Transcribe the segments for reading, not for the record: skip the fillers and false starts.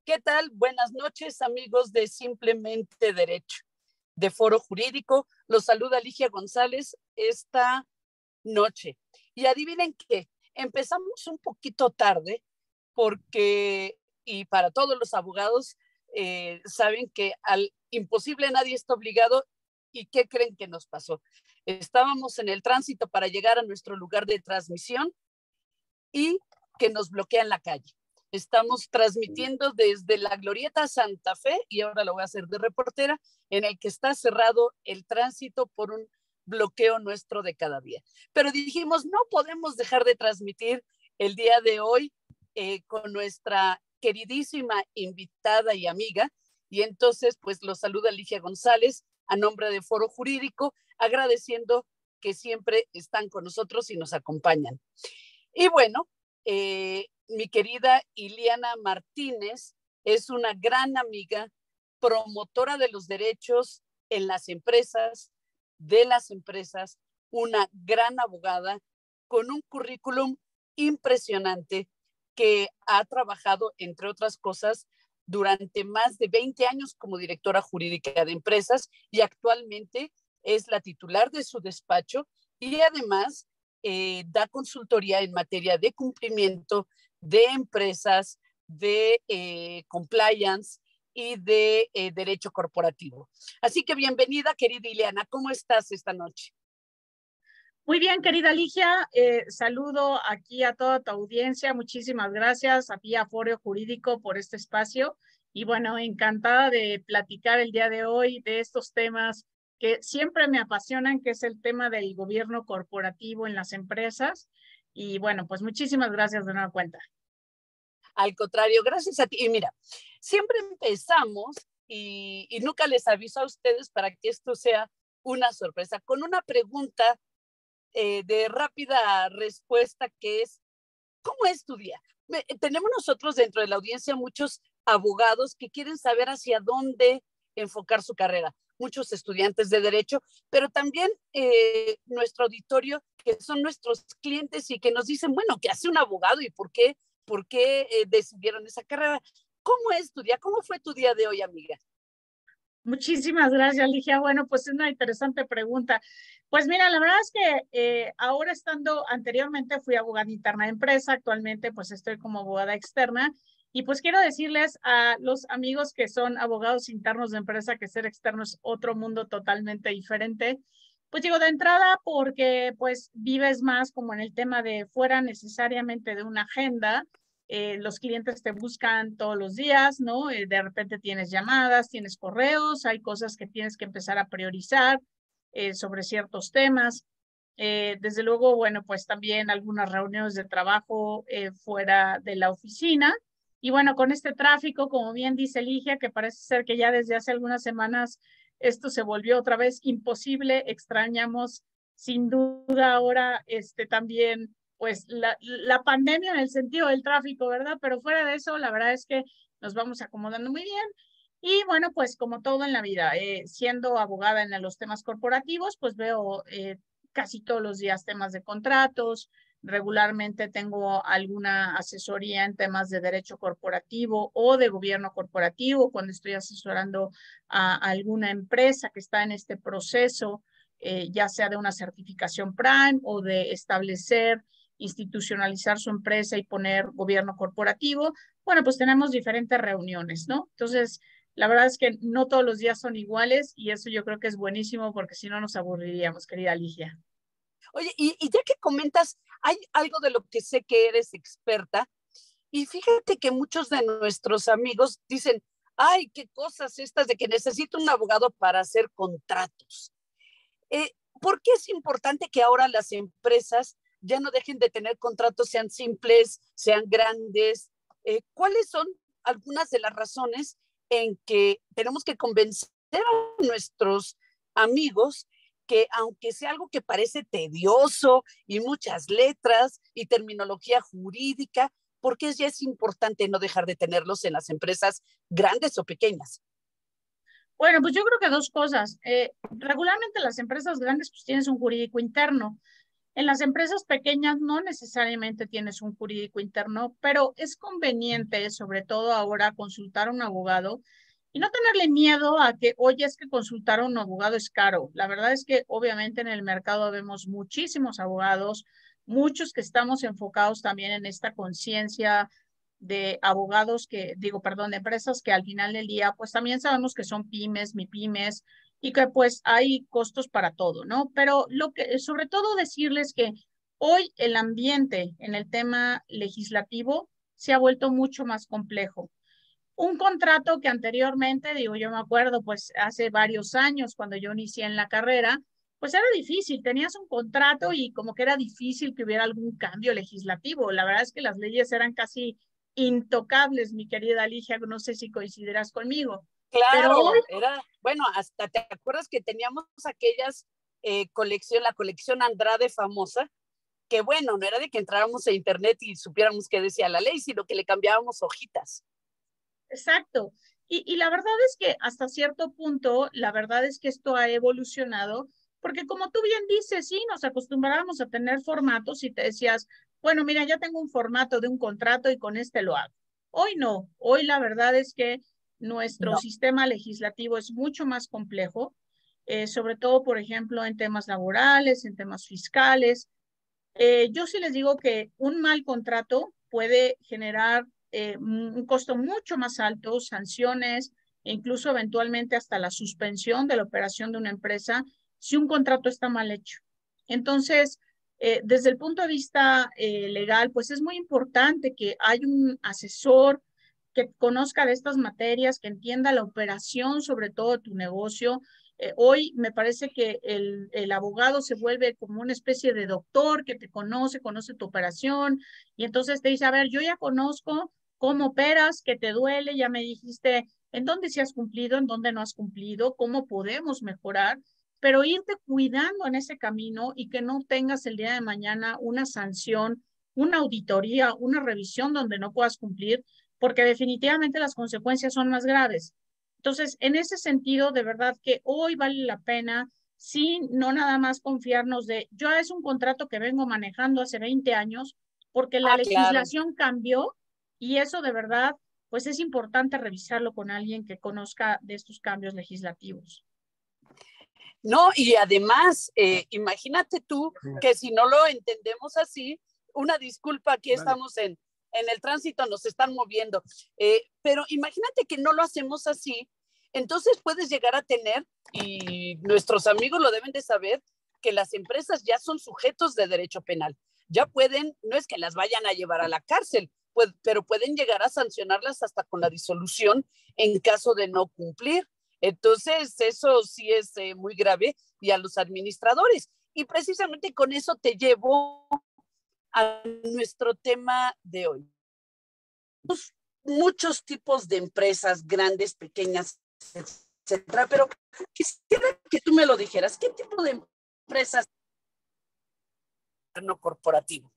¿Qué tal? Buenas noches, amigos de Simplemente Derecho, de Foro Jurídico. Los saluda Ligia González esta noche. Y adivinen qué, empezamos un poquito tarde porque, y para todos los abogados, saben que al imposible nadie está obligado. ¿Y qué creen que nos pasó? Estábamos en el tránsito para llegar a nuestro lugar de transmisión y que nos bloquean la calle. Estamos transmitiendo desde la Glorieta Santa Fe, y ahora lo voy a hacer de reportera, en el que está cerrado el tránsito por un bloqueo nuestro de cada día. Pero dijimos, no podemos dejar de transmitir el día de hoy con nuestra queridísima invitada y amiga, y entonces pues los saluda Ligia González a nombre de Foro Jurídico, agradeciendo que siempre están con nosotros y nos acompañan. Y bueno, mi querida Iliana Martínez es una gran amiga, promotora de los derechos en las empresas, de las empresas, una gran abogada con un currículum impresionante que ha trabajado, entre otras cosas, durante más de 20 años como directora jurídica de empresas y actualmente es la titular de su despacho y además da consultoría en materia de cumplimiento de empresas, de compliance y de derecho corporativo. Así que bienvenida, querida Ileana. ¿Cómo estás esta noche? Muy bien, querida Ligia, saludo aquí a toda tu audiencia. Muchísimas gracias a ti, a Foro Jurídico, por este espacio. Y bueno, encantada de platicar el día de hoy de estos temas que siempre me apasionan, que es el tema del gobierno corporativo en las empresas. Y bueno, pues muchísimas gracias de nueva cuenta. Al contrario, gracias a ti. Y mira, siempre empezamos y nunca les aviso a ustedes para que esto sea una sorpresa, con una pregunta de rápida respuesta que es, ¿cómo es tu día? Tenemos nosotros dentro de la audiencia muchos abogados que quieren saber hacia dónde enfocar su carrera, muchos estudiantes de derecho, pero también nuestro auditorio, que son nuestros clientes y que nos dicen, bueno, ¿qué hace un abogado y por qué decidieron esa carrera? ¿Cómo es tu día? ¿Cómo fue tu día de hoy, amiga? Muchísimas gracias, Ligia. Bueno, pues es una interesante pregunta. Pues mira, la verdad es que ahora anteriormente fui abogada interna de empresa, actualmente pues estoy como abogada externa y pues quiero decirles a los amigos que son abogados internos de empresa que ser externo es otro mundo totalmente diferente. Pues digo de entrada porque pues vives más como en el tema de fuera necesariamente de una agenda. Los clientes te buscan todos los días, ¿no? De repente tienes llamadas, tienes correos, hay cosas que tienes que empezar a priorizar sobre ciertos temas. Desde luego, bueno, pues también algunas reuniones de trabajo fuera de la oficina. Y bueno, con este tráfico, como bien dice Ligia, que parece ser que ya desde hace algunas semanas esto se volvió otra vez imposible, extrañamos sin duda ahora también pues la pandemia en el sentido del tráfico, ¿verdad? Pero fuera de eso, la verdad es que nos vamos acomodando muy bien. Y bueno, pues como todo en la vida, siendo abogada en los temas corporativos, pues veo casi todos los días temas de contratos. Regularmente tengo alguna asesoría en temas de derecho corporativo o de gobierno corporativo cuando estoy asesorando a alguna empresa que está en este proceso, ya sea de una certificación Prime o de establecer institucionalizar su empresa y poner gobierno corporativo, bueno, pues tenemos diferentes reuniones, ¿no? Entonces, la verdad es que no todos los días son iguales y eso yo creo que es buenísimo porque si no nos aburriríamos, querida Ligia. Oye, y ya que comentas, hay algo de lo que sé que eres experta, y fíjate que muchos de nuestros amigos dicen, ay, qué cosas estas de que necesito un abogado para hacer contratos. ¿Por qué es importante que ahora las empresas ya no dejen de tener contratos, sean simples, sean grandes? ¿Cuáles son algunas de las razones en que tenemos que convencer a nuestros amigos que aunque sea algo que parece tedioso y muchas letras y terminología jurídica, porque ya es importante no dejar de tenerlos en las empresas grandes o pequeñas? Bueno, pues yo creo que dos cosas. Regularmente las empresas grandes pues tienen un jurídico interno. En las empresas pequeñas no necesariamente tienes un jurídico interno, pero es conveniente, sobre todo ahora, consultar a un abogado y no tenerle miedo a que, oye, es que consultar a un abogado es caro. La verdad es que obviamente en el mercado vemos muchísimos abogados, muchos que estamos enfocados también en esta conciencia de abogados que, digo, perdón, de empresas que al final del día, pues también sabemos que son pymes, MIPYMES, y que pues hay costos para todo, ¿no? Pero lo que, sobre todo decirles que hoy el ambiente en el tema legislativo se ha vuelto mucho más complejo. Un contrato que anteriormente, digo, yo me acuerdo, pues hace varios años cuando yo inicié en la carrera, pues era difícil, tenías un contrato y como que era difícil que hubiera algún cambio legislativo. La verdad es que las leyes eran casi intocables, mi querida Ligia, no sé si coincidirás conmigo. Pero hoy, Claro, era, bueno, hasta te acuerdas que teníamos aquellas la colección Andrade famosa, que bueno, no era de que entráramos a internet y supiéramos qué decía la ley, sino que le cambiábamos hojitas. exacto. Y la verdad es que hasta cierto punto, la verdad es que esto ha evolucionado, porque como tú bien dices, sí, nos acostumbramos a tener formatos y te decías, bueno, mira, ya tengo un formato de un contrato y con este lo hago. Hoy no, hoy la verdad es que nuestro No. sistema legislativo es mucho más complejo, sobre todo, por ejemplo, en temas laborales, en temas fiscales. Yo sí les digo que un mal contrato puede generar un costo mucho más alto, sanciones e incluso eventualmente hasta la suspensión de la operación de una empresa si un contrato está mal hecho. Entonces, desde el punto de vista legal, pues es muy importante que haya un asesor que conozca de estas materias, que entienda la operación, sobre todo de tu negocio. Hoy me parece que el abogado se vuelve como una especie de doctor que te conoce, conoce tu operación y entonces te dice, a ver, yo ya conozco cómo operas, qué te duele, ya me dijiste en dónde sí has cumplido, en dónde no has cumplido, cómo podemos mejorar, pero irte cuidando en ese camino y que no tengas el día de mañana una sanción, una auditoría, una revisión donde no puedas cumplir, porque definitivamente las consecuencias son más graves. Entonces, en ese sentido, de verdad que hoy vale la pena, sí, no nada más confiarnos de, yo es un contrato que vengo manejando hace 20 años, porque la Ah, claro. legislación cambió y eso de verdad, pues es importante revisarlo con alguien que conozca de estos cambios legislativos. No, y además, imagínate tú que si no lo entendemos así, una disculpa, aquí estamos en el tránsito, nos están moviendo, pero imagínate que no lo hacemos así, entonces puedes llegar a tener, y nuestros amigos lo deben de saber, que las empresas ya son sujetos de derecho penal. Ya pueden, no es que las vayan a llevar a la cárcel, pues, pero pueden llegar a sancionarlas hasta con la disolución en caso de no cumplir. Entonces, eso sí es muy grave y a los administradores. Y precisamente con eso te llevo a nuestro tema de hoy. Muchos tipos de empresas, grandes, pequeñas, etcétera, pero quisiera que tú me lo dijeras. ¿Qué tipo de empresas no corporativo?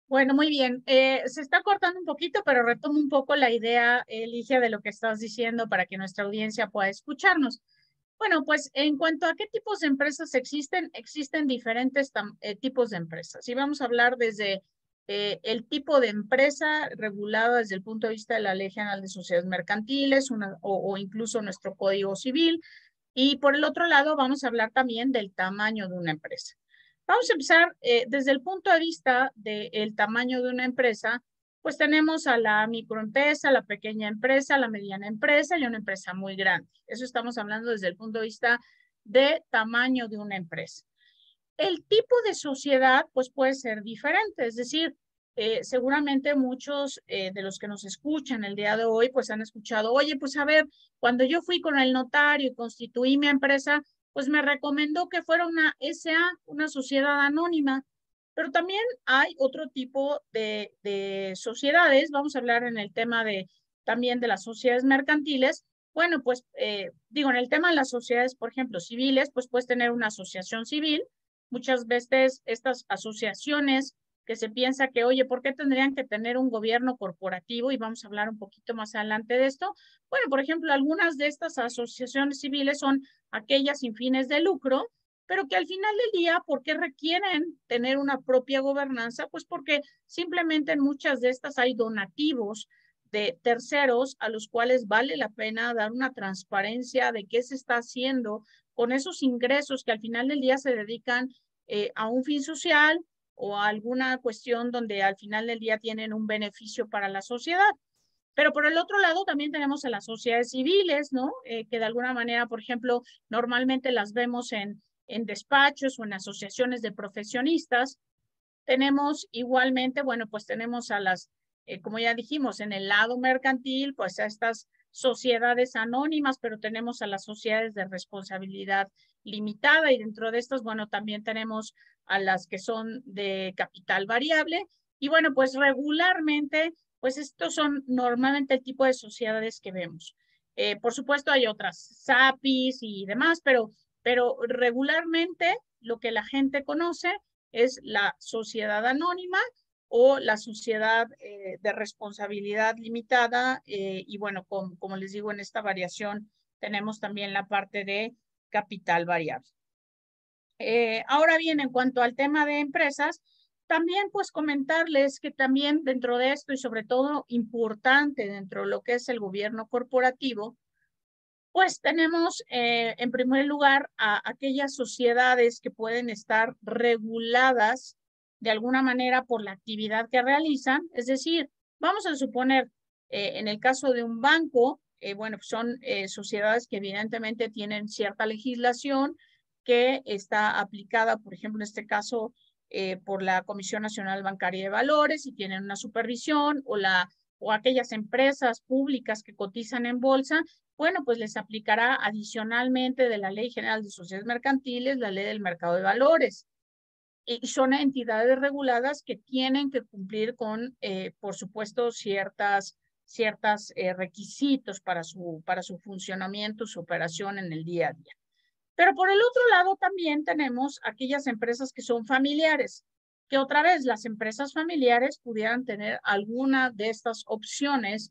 Bueno, muy bien. Se está cortando un poquito, pero retomo un poco la idea, Ligia, de lo que estás diciendo para que nuestra audiencia pueda escucharnos. Bueno, pues en cuanto a qué tipos de empresas existen, existen diferentes tipos de empresas. Y vamos a hablar desde el tipo de empresa regulada desde el punto de vista de la Ley General de Sociedades Mercantiles o incluso nuestro Código Civil. Y por el otro lado, vamos a hablar también del tamaño de una empresa. Vamos a empezar desde el punto de vista del tamaño de una empresa, pues tenemos a la microempresa, la pequeña empresa, la mediana empresa y una empresa muy grande. Eso estamos hablando desde el punto de vista de tamaño de una empresa. El tipo de sociedad, pues puede ser diferente, es decir, seguramente muchos de los que nos escuchan el día de hoy, pues han escuchado, oye, pues a ver, cuando yo fui con el notario y constituí mi empresa, pues me recomendó que fuera una SA, una sociedad anónima, pero también hay otro tipo de sociedades, vamos a hablar en el tema de también de las sociedades mercantiles. Bueno, pues digo, en el tema de las sociedades, por ejemplo, civiles, pues puedes tener una asociación civil. Muchas veces estas asociaciones que se piensa que, oye, ¿por qué tendrían que tener un gobierno corporativo? Y vamos a hablar un poquito más adelante de esto. Bueno, por ejemplo, algunas de estas asociaciones civiles son aquellas sin fines de lucro pero que al final del día, ¿por qué requieren tener una propia gobernanza? Pues porque simplemente en muchas de estas hay donativos de terceros a los cuales vale la pena dar una transparencia de qué se está haciendo con esos ingresos que al final del día se dedican a un fin social o a alguna cuestión donde al final del día tienen un beneficio para la sociedad. Pero por el otro lado también tenemos a las sociedades civiles, ¿no? Que de alguna manera, por ejemplo, normalmente las vemos en despachos o en asociaciones de profesionistas. Tenemos igualmente, bueno, pues tenemos a las, como ya dijimos, en el lado mercantil, pues a estas sociedades anónimas, pero tenemos a las sociedades de responsabilidad limitada y dentro de estas, bueno, también tenemos a las que son de capital variable y bueno, pues regularmente, pues estos son normalmente el tipo de sociedades que vemos. Por supuesto hay otras, SAPIs y demás, pero regularmente lo que la gente conoce es la sociedad anónima o la sociedad de responsabilidad limitada. Y bueno, como les digo, en esta variación tenemos también la parte de capital variable. Ahora bien, en cuanto al tema de empresas, también pues comentarles que también dentro de esto y sobre todo importante dentro de lo que es el gobierno corporativo, pues tenemos en primer lugar a aquellas sociedades que pueden estar reguladas de alguna manera por la actividad que realizan. Es decir, vamos a suponer, en el caso de un banco, bueno, son sociedades que evidentemente tienen cierta legislación que está aplicada, por ejemplo, en este caso, por la Comisión Nacional Bancaria de Valores y tienen una supervisión o aquellas empresas públicas que cotizan en bolsa, bueno, pues les aplicará adicionalmente de la Ley General de Sociedades Mercantiles, la Ley del Mercado de Valores. Y son entidades reguladas que tienen que cumplir con, por supuesto, ciertas requisitos para su funcionamiento, su operación en el día a día. Pero por el otro lado también tenemos aquellas empresas que son familiares, que otra vez las empresas familiares pudieran tener alguna de estas opciones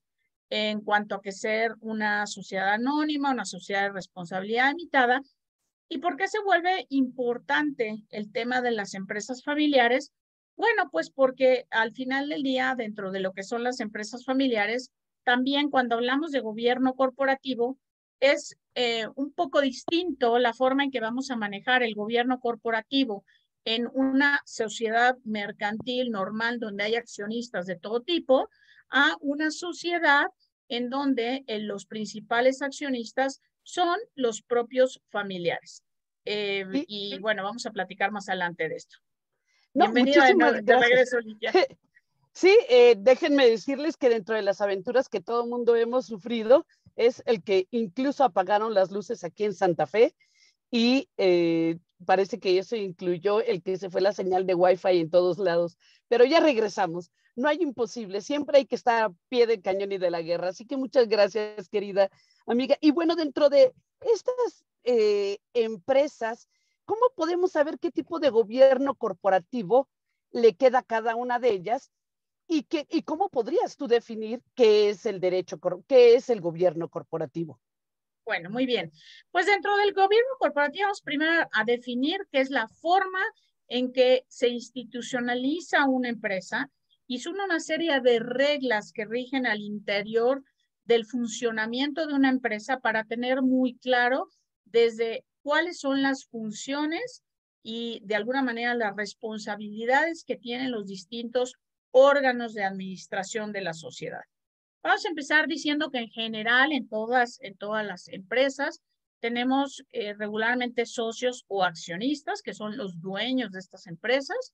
en cuanto a que ser una sociedad anónima, una sociedad de responsabilidad limitada. ¿Y por qué se vuelve importante el tema de las empresas familiares? Bueno, pues porque al final del día, dentro de lo que son las empresas familiares, también cuando hablamos de gobierno corporativo, es un poco distinto la forma en que vamos a manejar el gobierno corporativo en una sociedad mercantil normal donde hay accionistas de todo tipo, a una sociedad en donde los principales accionistas son los propios familiares. Sí, Y bueno, vamos a platicar más adelante de esto. no, Bienvenida muchísimas de gracias. regreso, Lidia. Sí, déjenme decirles que dentro de las aventuras que todo el mundo hemos sufrido es el que incluso apagaron las luces aquí en Santa Fe y parece que eso incluyó el que se fue la señal de Wi-Fi en todos lados, pero ya regresamos. No hay imposible, siempre hay que estar a pie del cañón y de la guerra. Así que muchas gracias, querida amiga. Y bueno, dentro de estas empresas, ¿cómo podemos saber qué tipo de gobierno corporativo le queda a cada una de ellas? ¿Y cómo podrías tú definir qué es el derecho, qué es el gobierno corporativo? Bueno, muy bien. Pues dentro del gobierno corporativo vamos primero a definir qué es la forma en que se institucionaliza una empresa y son una serie de reglas que rigen al interior del funcionamiento de una empresa para tener muy claro desde cuáles son las funciones y de alguna manera las responsabilidades que tienen los distintos órganos de administración de la sociedad. Vamos a empezar diciendo que en general en todas las empresas tenemos regularmente socios o accionistas, que son los dueños de estas empresas.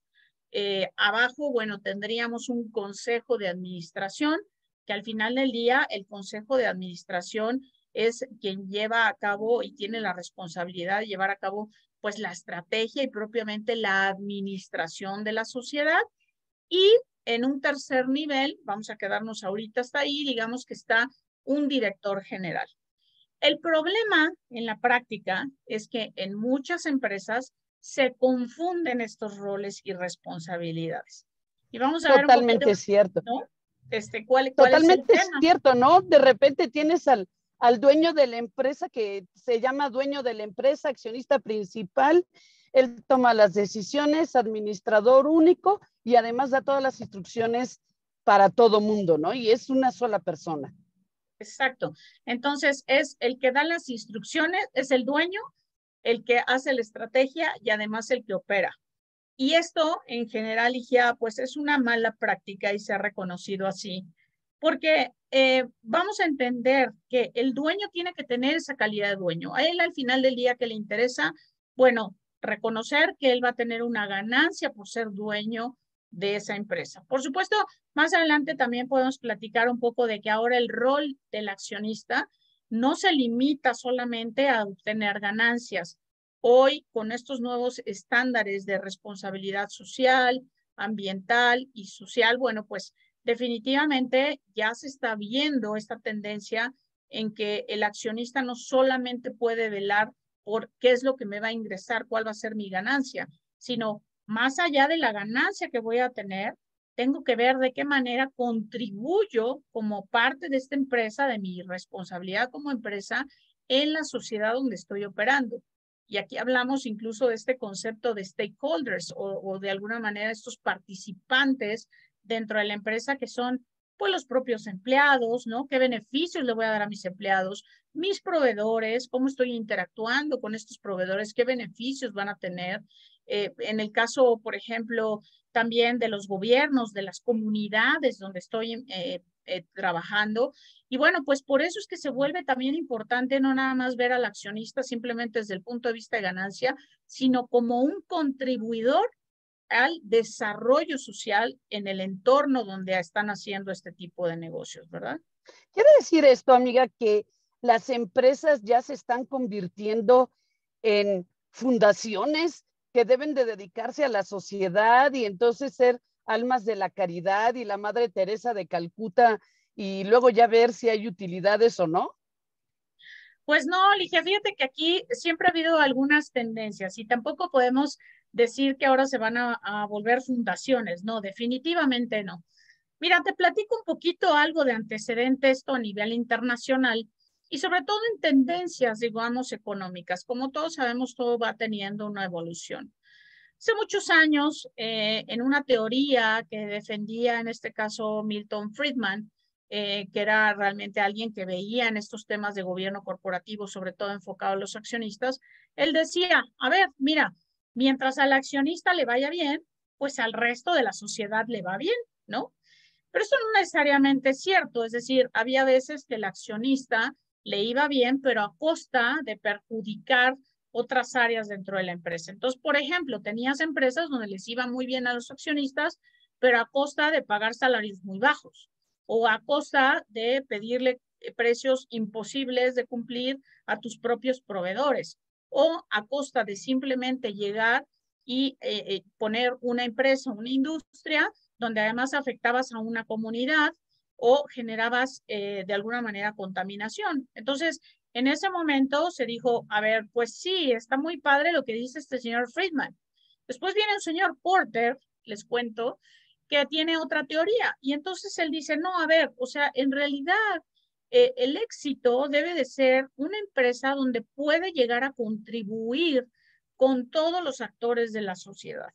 Abajo, bueno, tendríamos un consejo de administración, que al final del día el consejo de administración es quien lleva a cabo y tiene la responsabilidad de llevar a cabo pues la estrategia y propiamente la administración de la sociedad. Y en un tercer nivel, vamos a quedarnos ahorita hasta ahí, digamos que está un director general. El problema en la práctica es que en muchas empresas se confunden estos roles y responsabilidades. Y vamos a ver un poquito, Totalmente cierto. ¿no? ¿Cuál es el Totalmente tema? cierto, ¿no? De repente tienes al al dueño de la empresa, que se llama dueño de la empresa, accionista principal. Él toma las decisiones, administrador único, y además da todas las instrucciones para todo mundo, ¿no? Y es una sola persona. Exacto. Entonces, es el que da las instrucciones, es el dueño, el que hace la estrategia y además el que opera. Y esto, en general, Ligia, pues es una mala práctica y se ha reconocido así, porque vamos a entender que el dueño tiene que tener esa calidad de dueño. A él al final del día que le interesa, bueno, reconocer que él va a tener una ganancia por ser dueño de esa empresa. Por supuesto, más adelante también podemos platicar un poco de que ahora el rol del accionista no se limita solamente a obtener ganancias. Hoy, con estos nuevos estándares de responsabilidad social, ambiental y social, bueno, pues definitivamente ya se está viendo esta tendencia en que el accionista no solamente puede velar por qué es lo que me va a ingresar, cuál va a ser mi ganancia, sino más allá de la ganancia que voy a tener, tengo que ver de qué manera contribuyo como parte de esta empresa, de mi responsabilidad como empresa en la sociedad donde estoy operando. Y aquí hablamos incluso de este concepto de stakeholders o de alguna manera estos participantes dentro de la empresa que son pues los propios empleados, ¿no? ¿Qué beneficios le voy a dar a mis empleados? Mis proveedores, cómo estoy interactuando con estos proveedores, qué beneficios van a tener. En el caso, por ejemplo, también de los gobiernos, de las comunidades donde estoy trabajando. Y bueno, pues por eso es que se vuelve también importante no nada más ver al accionista simplemente desde el punto de vista de ganancia, sino como un contribuidor al desarrollo social en el entorno donde están haciendo este tipo de negocios, ¿verdad? Quiere decir esto, amiga, que las empresas ya se están convirtiendo en fundaciones que deben de dedicarse a la sociedad y entonces ser almas de la caridad y la Madre Teresa de Calcuta y luego ya ver si hay utilidades o no. Pues no, Ligia, fíjate que aquí siempre ha habido algunas tendencias y tampoco podemos decir que ahora se van a volver fundaciones, no, definitivamente no. Mira, te platico un poquito algo de antecedente esto a nivel internacional y sobre todo en tendencias, digamos, económicas. Como todos sabemos, todo va teniendo una evolución. Hace muchos años, en una teoría que defendía en este caso Milton Friedman, que era realmente alguien que veía en estos temas de gobierno corporativo, sobre todo enfocado a los accionistas, él decía, a ver, mira, mientras al accionista le vaya bien, pues al resto de la sociedad le va bien, ¿no? Pero eso no necesariamente es cierto, es decir, había veces que el accionista le iba bien, pero a costa de perjudicar otras áreas dentro de la empresa. Entonces, por ejemplo, tenías empresas donde les iba muy bien a los accionistas, pero a costa de pagar salarios muy bajos o a costa de pedirle precios imposibles de cumplir a tus propios proveedores o a costa de simplemente llegar y poner una empresa, una industria donde además afectabas a una comunidad o generabas de alguna manera contaminación. Entonces, en ese momento se dijo, a ver, pues sí, está muy padre lo que dice este señor Friedman. Después viene el señor Porter, les cuento, que tiene otra teoría. Y entonces él dice, no, a ver, o sea, en realidad el éxito debe de ser una empresa donde puede llegar a contribuir con todos los actores de la sociedad.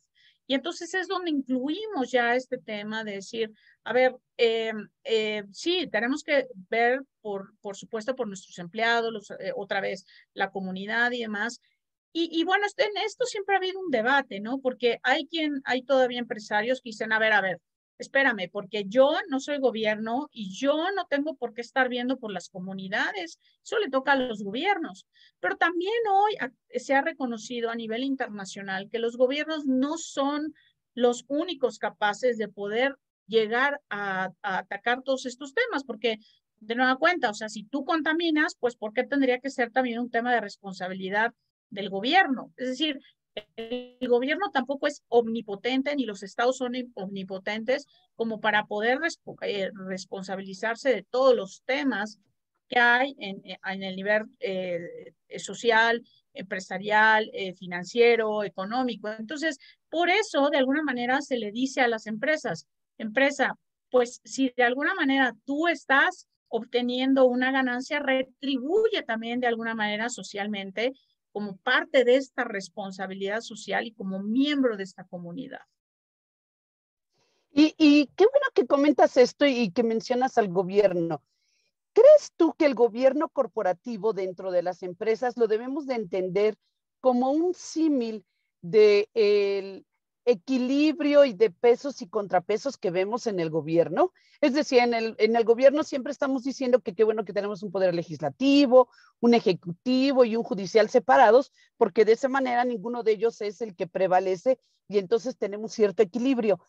Y entonces es donde incluimos ya este tema de decir, a ver, sí, tenemos que ver, por supuesto, por nuestros empleados, otra vez, la comunidad y demás. Y bueno, en esto siempre ha habido un debate, ¿no? Porque hay todavía empresarios que dicen, a ver, espérame, porque yo no soy gobierno y yo no tengo por qué estar viendo por las comunidades, eso le toca a los gobiernos. Pero también hoy se ha reconocido a nivel internacional que los gobiernos no son los únicos capaces de poder llegar a atacar todos estos temas, porque de nueva cuenta, o sea, si tú contaminas, pues ¿por qué tendría que ser también un tema de responsabilidad del gobierno? Es decir, el gobierno tampoco es omnipotente, ni los estados son omnipotentes como para poder responsabilizarse de todos los temas que hay en el nivel social, empresarial, financiero, económico. Entonces, por eso, de alguna manera, se le dice a las empresas, empresa, pues si de alguna manera tú estás obteniendo una ganancia, retribuye también de alguna manera socialmente como parte de esta responsabilidad social y como miembro de esta comunidad. Y qué bueno que comentas esto y que mencionas al gobierno. ¿Crees tú que el gobierno corporativo dentro de las empresas lo debemos de entender como un símil del equilibrio y de pesos y contrapesos que vemos en el gobierno? Es decir, en el gobierno siempre estamos diciendo que qué bueno que tenemos un poder legislativo, un ejecutivo y un judicial separados, porque de esa manera ninguno de ellos es el que prevalece y entonces tenemos cierto equilibrio.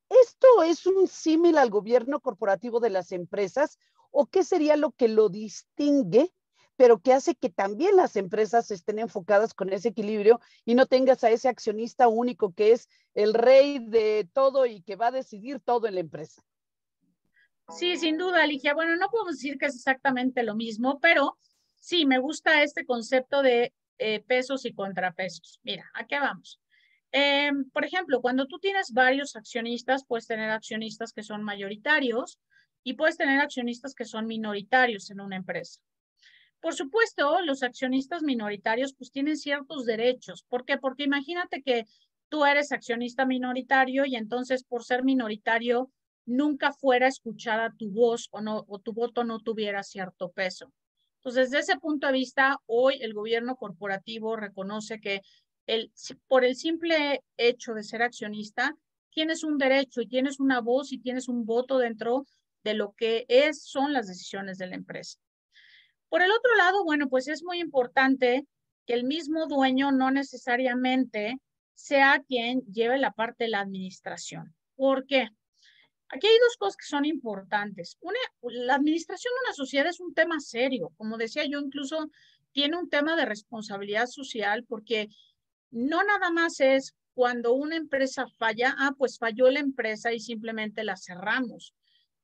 ¿Esto es un símil al gobierno corporativo de las empresas o qué sería lo que lo distingue, pero que hace que también las empresas estén enfocadas con ese equilibrio y no tengas a ese accionista único que es el rey de todo y que va a decidir todo en la empresa? Sí, sin duda, Ligia. Bueno, no podemos decir que es exactamente lo mismo, pero sí, me gusta este concepto de pesos y contrapesos. Mira, ¿a qué vamos? Por ejemplo, cuando tú tienes varios accionistas, puedes tener accionistas que son mayoritarios y puedes tener accionistas que son minoritarios en una empresa. Por supuesto, los accionistas minoritarios pues tienen ciertos derechos. ¿Por qué? Porque imagínate que tú eres accionista minoritario y entonces por ser minoritario nunca fuera escuchada tu voz o, no, o tu voto no tuviera cierto peso. Entonces, desde ese punto de vista, hoy el gobierno corporativo reconoce que por el simple hecho de ser accionista, tienes un derecho y tienes una voz y tienes un voto dentro de lo que son las decisiones de la empresa. Por el otro lado, bueno, pues es muy importante que el mismo dueño no necesariamente sea quien lleve la parte de la administración. ¿Por qué? Aquí hay dos cosas que son importantes. Una, la administración de una sociedad es un tema serio. Como decía yo, incluso tiene un tema de responsabilidad social porque no nada más es cuando una empresa falla, pues falló la empresa y simplemente la cerramos.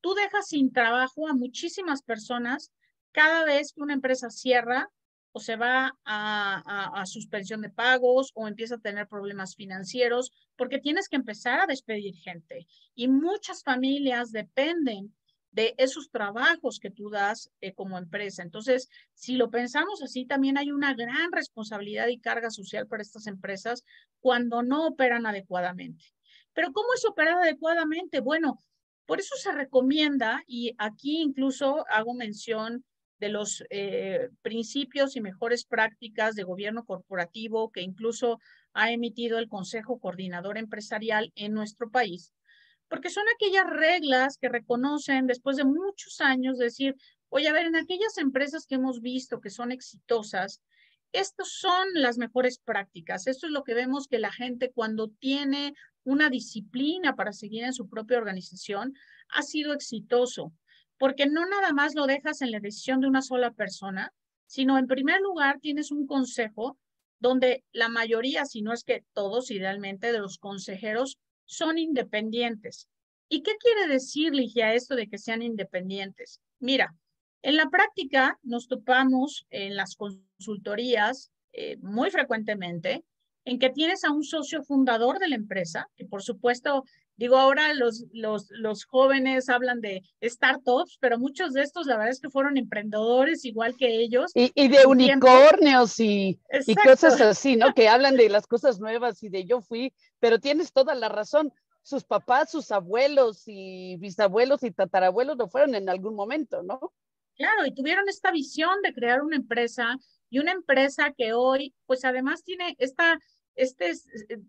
Tú dejas sin trabajo a muchísimas personas cada vez que una empresa cierra o se va a suspensión de pagos o empieza a tener problemas financieros, porque tienes que empezar a despedir gente. Y muchas familias dependen de esos trabajos que tú das como empresa. Entonces, si lo pensamos así, también hay una gran responsabilidad y carga social para estas empresas cuando no operan adecuadamente. Pero ¿cómo es operar adecuadamente? Bueno, por eso se recomienda, y aquí incluso hago mención de los principios y mejores prácticas de gobierno corporativo que incluso ha emitido el Consejo Coordinador Empresarial en nuestro país, porque son aquellas reglas que reconocen después de muchos años decir, oye, a ver, en aquellas empresas que hemos visto que son exitosas, estas son las mejores prácticas. Esto es lo que vemos que la gente cuando tiene una disciplina para seguir en su propia organización ha sido exitoso, porque no nada más lo dejas en la decisión de una sola persona, sino en primer lugar tienes un consejo donde la mayoría, si no es que todos idealmente, de los consejeros son independientes. ¿Y qué quiere decir, Ligia, esto de que sean independientes? Mira, en la práctica nos topamos en las consultorías muy frecuentemente en que tienes a un socio fundador de la empresa, que por supuesto, digo, ahora los jóvenes hablan de startups, pero muchos de estos la verdad es que fueron emprendedores igual que ellos. Y de unicornios y cosas así, ¿no? Que hablan de las cosas nuevas y de yo fui, pero tienes toda la razón. Sus papás, sus abuelos y bisabuelos y tatarabuelos lo fueron en algún momento, ¿no? Claro, y tuvieron esta visión de crear una empresa y una empresa que hoy, pues además tiene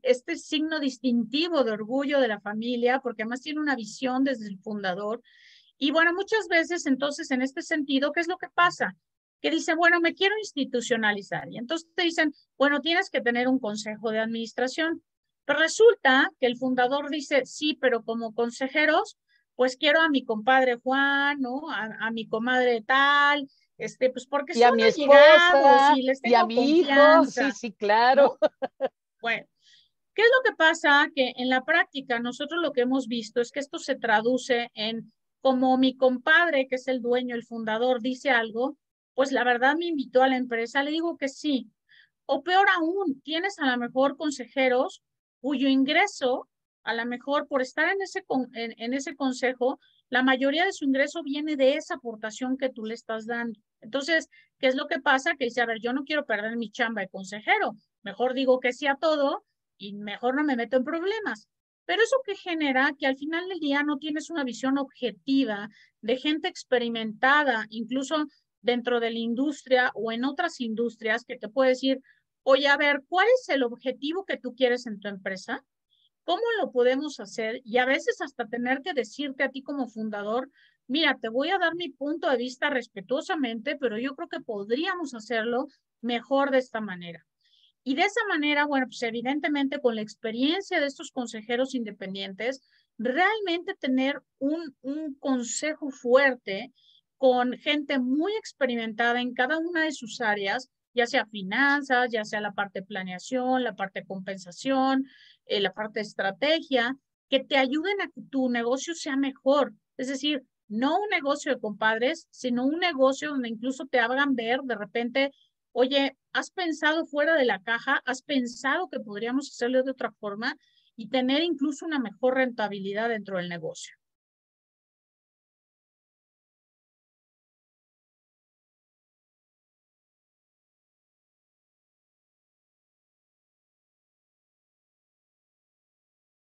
este signo distintivo de orgullo de la familia, porque además tiene una visión desde el fundador. Y bueno, muchas veces entonces en este sentido, ¿qué es lo que pasa? Que dicen, bueno, me quiero institucionalizar. Y entonces te dicen, bueno, tienes que tener un consejo de administración. Pero resulta que el fundador dice, sí, pero como consejeros pues quiero a mi compadre Juan, ¿no? A mi comadre tal, pues porque y a son mi allegados esposa y les y a tengo mi hijo, sí, confianza, sí, claro. ¿no? Bueno, ¿qué es lo que pasa? Que en la práctica nosotros lo que hemos visto es que esto se traduce en como mi compadre, que es el dueño, el fundador, dice algo, pues la verdad me invitó a la empresa, le digo que sí. O peor aún, tienes a lo mejor consejeros cuyo ingreso, a lo mejor por estar en ese consejo, la mayoría de su ingreso viene de esa aportación que tú le estás dando. Entonces, ¿qué es lo que pasa? Que dice, a ver, yo no quiero perder mi chamba de consejero, mejor digo que sí a todo y mejor no me meto en problemas. Pero eso que genera que al final del día no tienes una visión objetiva de gente experimentada, incluso dentro de la industria o en otras industrias, que te puede decir, oye, a ver, ¿cuál es el objetivo que tú quieres en tu empresa? ¿Cómo lo podemos hacer? Y a veces hasta tener que decirte a ti como fundador, mira, te voy a dar mi punto de vista respetuosamente, pero yo creo que podríamos hacerlo mejor de esta manera. Y de esa manera, bueno, pues evidentemente con la experiencia de estos consejeros independientes, realmente tener un consejo fuerte con gente muy experimentada en cada una de sus áreas, ya sea finanzas, ya sea la parte de planeación, la parte de compensación, la parte de estrategia, que te ayuden a que tu negocio sea mejor. Es decir, no un negocio de compadres, sino un negocio donde incluso te hagan ver de repente, oye, ¿has pensado fuera de la caja? ¿Has pensado que podríamos hacerlo de otra forma y tener incluso una mejor rentabilidad dentro del negocio?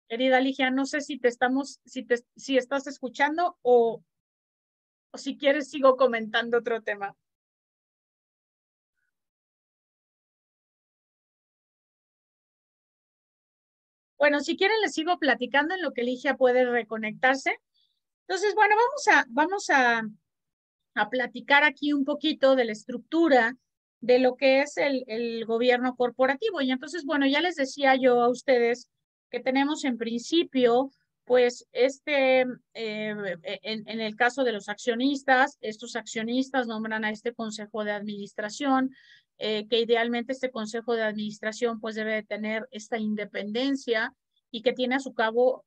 Querida Ligia, no sé si te estamos, si estás escuchando o si quieres sigo comentando otro tema. Bueno, si quieren les sigo platicando en lo que Ligia puede reconectarse. Entonces, bueno, vamos a platicar aquí un poquito de la estructura de lo que es el gobierno corporativo. Y entonces, bueno, ya les decía yo a ustedes que tenemos en principio, pues, en el caso de los accionistas, estos accionistas nombran a este consejo de administración, que idealmente este consejo de administración, pues, debe de tener esta independencia y que tiene a su cabo,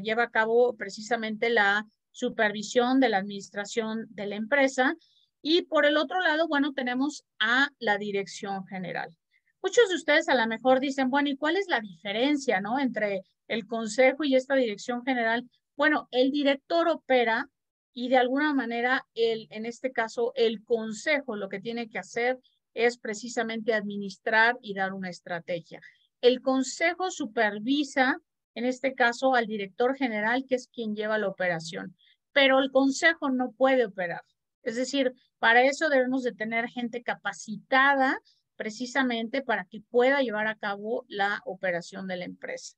lleva a cabo precisamente la supervisión de la administración de la empresa. Y por el otro lado, bueno, tenemos a la dirección general. Muchos de ustedes a lo mejor dicen, bueno, ¿y cuál es la diferencia, no, entre el consejo y esta dirección general? Bueno, el director opera y de alguna manera, en este caso, el consejo lo que tiene que hacer es precisamente administrar y dar una estrategia. El consejo supervisa, en este caso, al director general, que es quien lleva la operación, pero el consejo no puede operar. Es decir, para eso debemos de tener gente capacitada precisamente para que pueda llevar a cabo la operación de la empresa.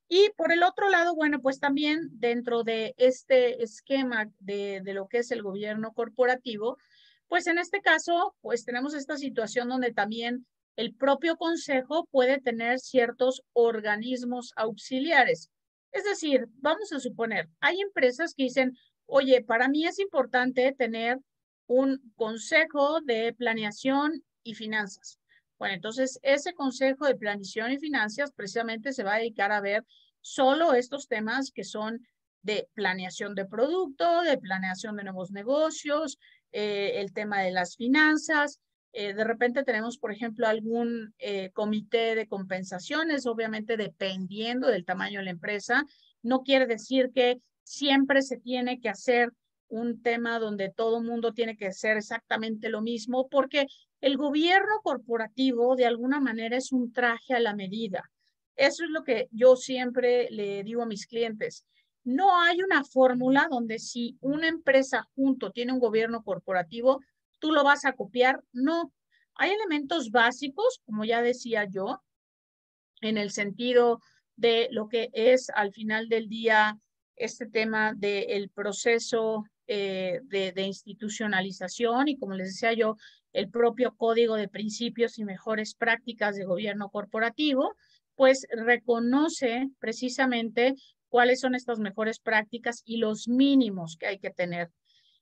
Y por el otro lado, bueno, pues también dentro de este esquema de lo que es el gobierno corporativo, pues en este caso, pues tenemos esta situación donde también el propio consejo puede tener ciertos organismos auxiliares. Es decir, vamos a suponer, hay empresas que dicen, oye, para mí es importante tener un consejo de planeación y finanzas. Bueno, entonces ese consejo de planeación y finanzas precisamente se va a dedicar a ver solo estos temas que son de planeación de producto, de planeación de nuevos negocios, el tema de las finanzas. De repente tenemos, por ejemplo, algún comité de compensaciones, obviamente dependiendo del tamaño de la empresa. No quiere decir que siempre se tiene que hacer un tema donde todo el mundo tiene que hacer exactamente lo mismo, porque el gobierno corporativo de alguna manera es un traje a la medida. Eso es lo que yo siempre le digo a mis clientes. No hay una fórmula donde si una empresa junto tiene un gobierno corporativo, tú lo vas a copiar. No. Hay elementos básicos, como ya decía yo, en el sentido de lo que es al final del día este tema del proceso de institucionalización y como les decía yo, el propio código de principios y mejores prácticas de gobierno corporativo, pues reconoce precisamente cuáles son estas mejores prácticas y los mínimos que hay que tener.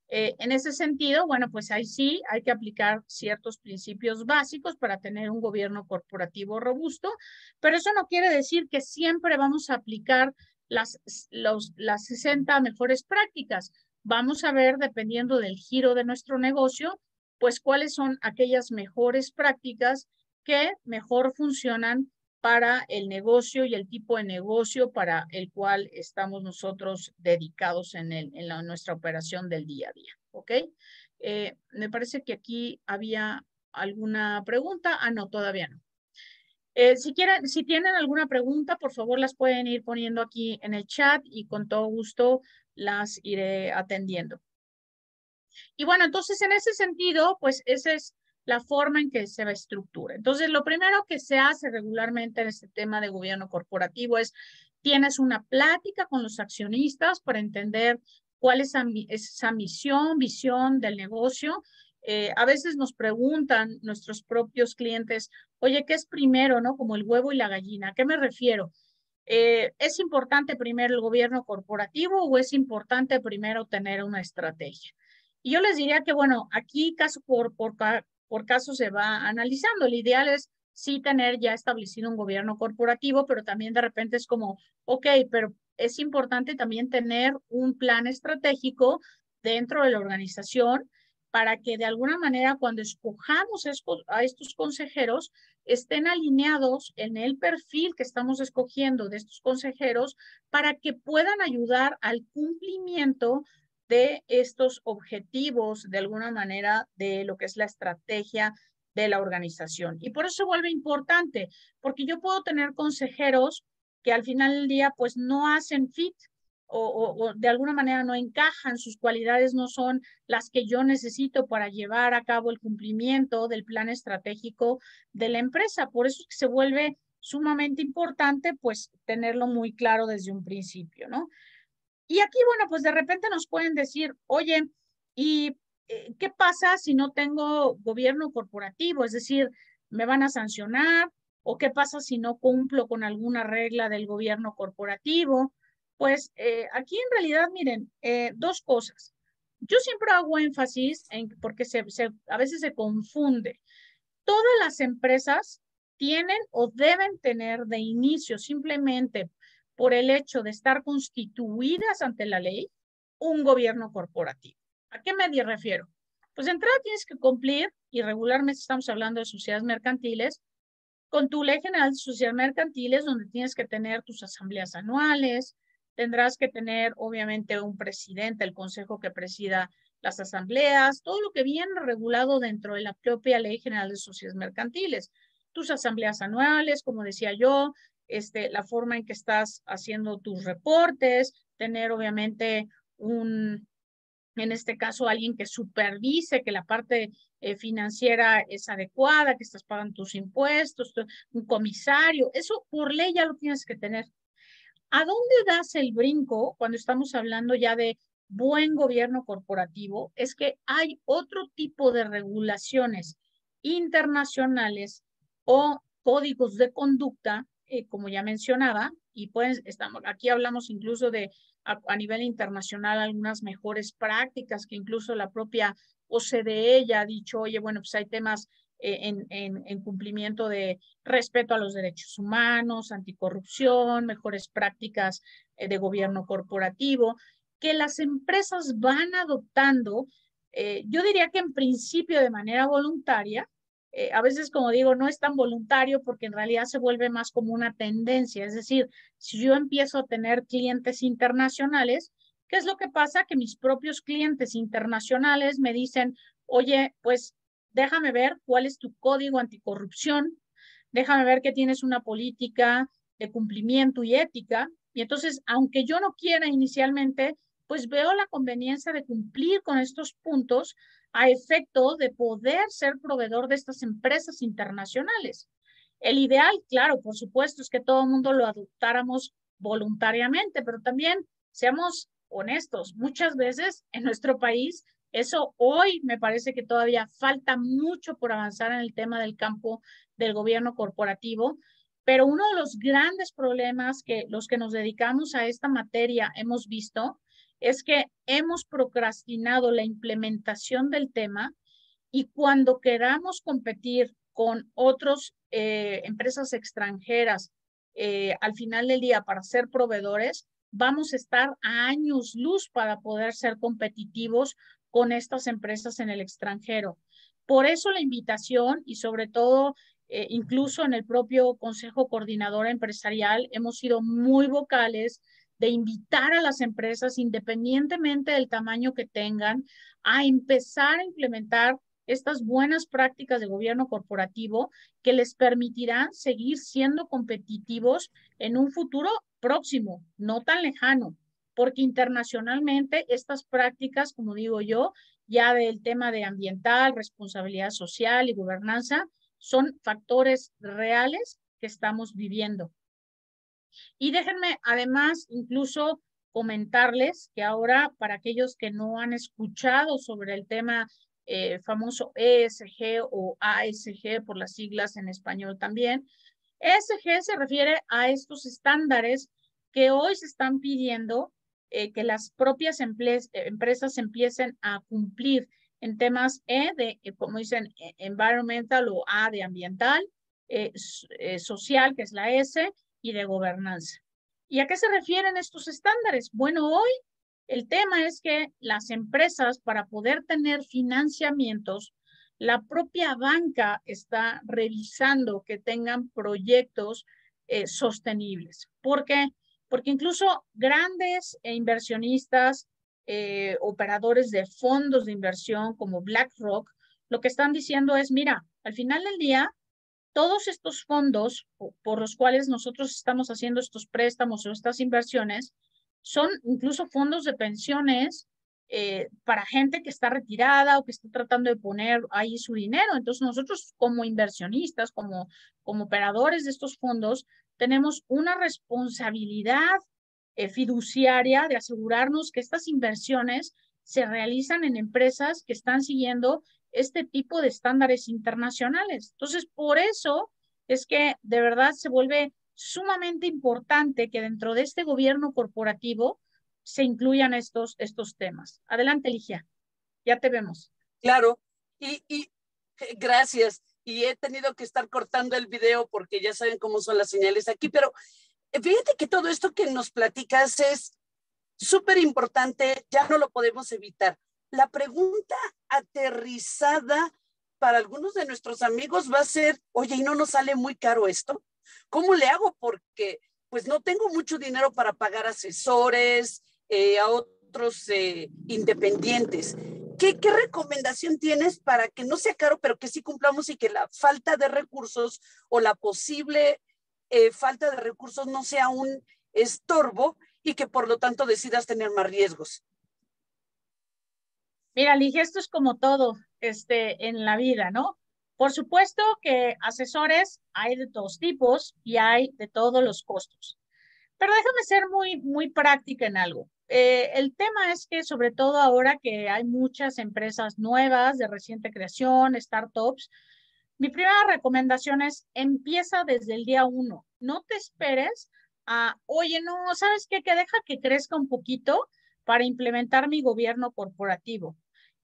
En ese sentido, bueno, pues ahí sí hay que aplicar ciertos principios básicos para tener un gobierno corporativo robusto, pero eso no quiere decir que siempre vamos a aplicar las 60 mejores prácticas. Vamos a ver, dependiendo del giro de nuestro negocio, pues cuáles son aquellas mejores prácticas que mejor funcionan para el negocio y el tipo de negocio para el cual estamos nosotros dedicados en nuestra operación del día a día, ¿ok? Me parece que aquí había alguna pregunta. Ah, no, todavía no. Si tienen alguna pregunta, por favor las pueden ir poniendo aquí en el chat y con todo gusto las iré atendiendo. Y bueno, entonces en ese sentido, pues esa es la forma en que se estructura. Entonces, lo primero que se hace regularmente en este tema de gobierno corporativo es, tienes una plática con los accionistas para entender cuál es esa misión, visión del negocio. A veces nos preguntan nuestros propios clientes, oye, ¿qué es primero, no? Como el huevo y la gallina. ¿A qué me refiero? ¿Es importante primero el gobierno corporativo o es importante primero tener una estrategia? Y yo les diría que, bueno, aquí caso por caso se va analizando. El ideal es sí tener ya establecido un gobierno corporativo, pero también de repente es como, ok, pero es importante también tener un plan estratégico dentro de la organización para que de alguna manera cuando escojamos a estos consejeros estén alineados en el perfil que estamos escogiendo de estos consejeros para que puedan ayudar al cumplimiento de estos objetivos, de alguna manera, de lo que es la estrategia de la organización. Y por eso se vuelve importante, porque yo puedo tener consejeros que al final del día, pues no hacen fit o de alguna manera no encajan, sus cualidades no son las que yo necesito para llevar a cabo el cumplimiento del plan estratégico de la empresa. Por eso es que se vuelve sumamente importante, pues, tenerlo muy claro desde un principio, ¿no? Y aquí, bueno, pues de repente nos pueden decir, oye, ¿y qué pasa si no tengo gobierno corporativo? Es decir, ¿me van a sancionar? ¿O qué pasa si no cumplo con alguna regla del gobierno corporativo? Pues aquí en realidad, miren, dos cosas. Yo siempre hago énfasis en, porque a veces se confunde. Todas las empresas tienen o deben tener de inicio, simplemente por el hecho de estar constituidas ante la ley, un gobierno corporativo. ¿A qué me refiero? Pues de entrada tienes que cumplir, y regularmente estamos hablando de sociedades mercantiles, con tu ley general de sociedades mercantiles, donde tienes que tener tus asambleas anuales, tendrás que tener obviamente un presidente, el consejo que presida las asambleas, todo lo que viene regulado dentro de la propia ley general de sociedades mercantiles, tus asambleas anuales, como decía yo, la forma en que estás haciendo tus reportes, tener obviamente en este caso, alguien que supervise que la parte financiera es adecuada, que estás pagando tus impuestos, un comisario, eso por ley ya lo tienes que tener. ¿A dónde das el brinco cuando estamos hablando ya de buen gobierno corporativo? Es que hay otro tipo de regulaciones internacionales o códigos de conducta, como ya mencionaba, y pues aquí hablamos incluso de a nivel internacional algunas mejores prácticas que incluso la propia OCDE ya ha dicho, oye, bueno, pues hay temas en cumplimiento de respeto a los derechos humanos, anticorrupción, mejores prácticas de gobierno corporativo, que las empresas van adoptando, yo diría que en principio de manera voluntaria, a veces, como digo, no es tan voluntario porque en realidad se vuelve más como una tendencia. Es decir, si yo empiezo a tener clientes internacionales, ¿qué es lo que pasa? Que mis propios clientes internacionales me dicen, oye, pues déjame ver cuál es tu código anticorrupción, déjame ver que tienes una política de cumplimiento y ética. Y entonces, aunque yo no quiera inicialmente, pues veo la conveniencia de cumplir con estos puntos a efecto de poder ser proveedor de estas empresas internacionales. El ideal, claro, por supuesto, es que todo el mundo lo adoptáramos voluntariamente, pero también seamos honestos, muchas veces en nuestro país, eso hoy me parece que todavía falta mucho por avanzar en el tema del campo del gobierno corporativo, pero uno de los grandes problemas que los que nos dedicamos a esta materia hemos visto es que hemos procrastinado la implementación del tema y cuando queramos competir con otras empresas extranjeras al final del día para ser proveedores, vamos a estar a años luz para poder ser competitivos con estas empresas en el extranjero. Por eso la invitación y sobre todo incluso en el propio Consejo Coordinador Empresarial hemos sido muy vocales de invitar a las empresas, independientemente del tamaño que tengan, a empezar a implementar estas buenas prácticas de gobierno corporativo que les permitirán seguir siendo competitivos en un futuro próximo, no tan lejano, porque internacionalmente estas prácticas, como digo yo, ya del tema de ambiental, responsabilidad social y gobernanza, son factores reales que estamos viviendo. Y déjenme además incluso comentarles que ahora para aquellos que no han escuchado sobre el tema famoso ESG o ASG por las siglas en español también, ESG se refiere a estos estándares que hoy se están pidiendo que las propias empresas empiecen a cumplir en temas como dicen, environmental o A de ambiental, social, que es la S, y de gobernanza. ¿Y a qué se refieren estos estándares? Bueno, hoy el tema es que las empresas, para poder tener financiamientos, la propia banca está revisando que tengan proyectos sostenibles. ¿Por qué? Porque incluso grandes inversionistas, operadores de fondos de inversión como BlackRock, lo que están diciendo es, mira, al final del día, todos estos fondos por los cuales nosotros estamos haciendo estos préstamos o estas inversiones son incluso fondos de pensiones para gente que está retirada o que está tratando de poner ahí su dinero. Entonces nosotros como inversionistas, como operadores de estos fondos, tenemos una responsabilidad fiduciaria de asegurarnos que estas inversiones se realizan en empresas que están siguiendo este tipo de estándares internacionales. Entonces, por eso es que de verdad se vuelve sumamente importante que dentro de este gobierno corporativo se incluyan estos temas. Adelante, Ligia, ya te vemos. Claro, y gracias. Y he tenido que estar cortando el video porque ya saben cómo son las señales aquí, pero fíjate que todo esto que nos platicas es súper importante, ya no lo podemos evitar. La pregunta aterrizada para algunos de nuestros amigos va a ser, oye, ¿y no nos sale muy caro esto? ¿Cómo le hago? Porque pues no tengo mucho dinero para pagar asesores, a otros independientes. ¿Qué recomendación tienes para que no sea caro, pero que sí cumplamos y que la falta de recursos o la posible falta de recursos no sea un estorbo y que por lo tanto decidas tener más riesgos? Mira, Ligia, esto es como todo en la vida, ¿no? Por supuesto que asesores hay de todos tipos y hay de todos los costos. Pero déjame ser muy práctica en algo. El tema es que sobre todo ahora que hay muchas empresas nuevas de reciente creación, startups, mi primera recomendación es empieza desde el día 1. No te esperes a, oye, no, ¿sabes qué? Que deja que crezca un poquito para implementar mi gobierno corporativo.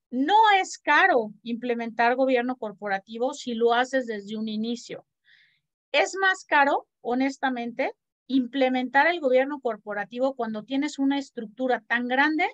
No es caro implementar gobierno corporativo si lo haces desde un inicio. Es más caro, honestamente, implementar el gobierno corporativo cuando tienes una estructura tan grande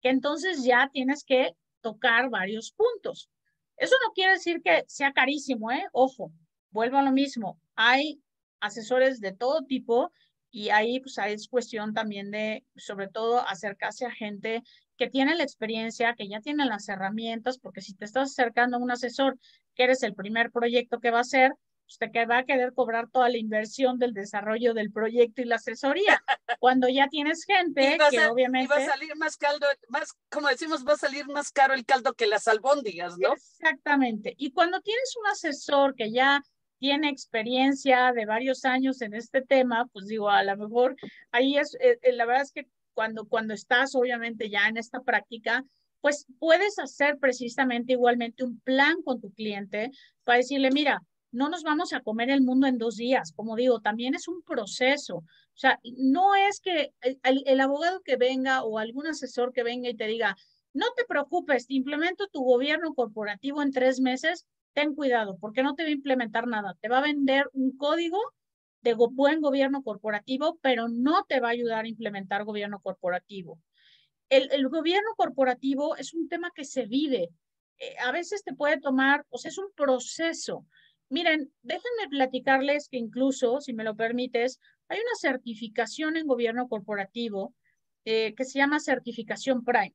que entonces ya tienes que tocar varios puntos. Eso no quiere decir que sea carísimo, ¿eh? Ojo, vuelvo a lo mismo. Hay asesores de todo tipo y ahí pues es cuestión también de, sobre todo, acercarse a gente que tiene la experiencia, que ya tiene las herramientas, porque si te estás acercando a un asesor que eres el primer proyecto que va a hacer, usted que va a querer cobrar toda la inversión del desarrollo del proyecto y la asesoría. Cuando ya tienes gente que obviamente... Y va a salir más caldo, más, como decimos, va a salir más caro el caldo que las albóndigas, ¿no? Exactamente. Y cuando tienes un asesor que ya tiene experiencia de varios años en este tema, pues digo, a lo mejor ahí es, la verdad es que cuando estás obviamente ya en esta práctica, pues puedes hacer precisamente igualmente un plan con tu cliente para decirle, mira, no nos vamos a comer el mundo en 2 días. Como digo, también es un proceso. O sea, no es que el abogado que venga o algún asesor que venga y te diga, no te preocupes, te implemento tu gobierno corporativo en 3 meses, ten cuidado, porque no te va a implementar nada. Te va a vender un código de buen gobierno corporativo, pero no te va a ayudar a implementar gobierno corporativo. El gobierno corporativo es un tema que se vive. A veces te puede tomar, o sea, es un proceso. Miren, déjenme platicarles que incluso, si me lo permites, hay una certificación en gobierno corporativo que se llama certificación Prime.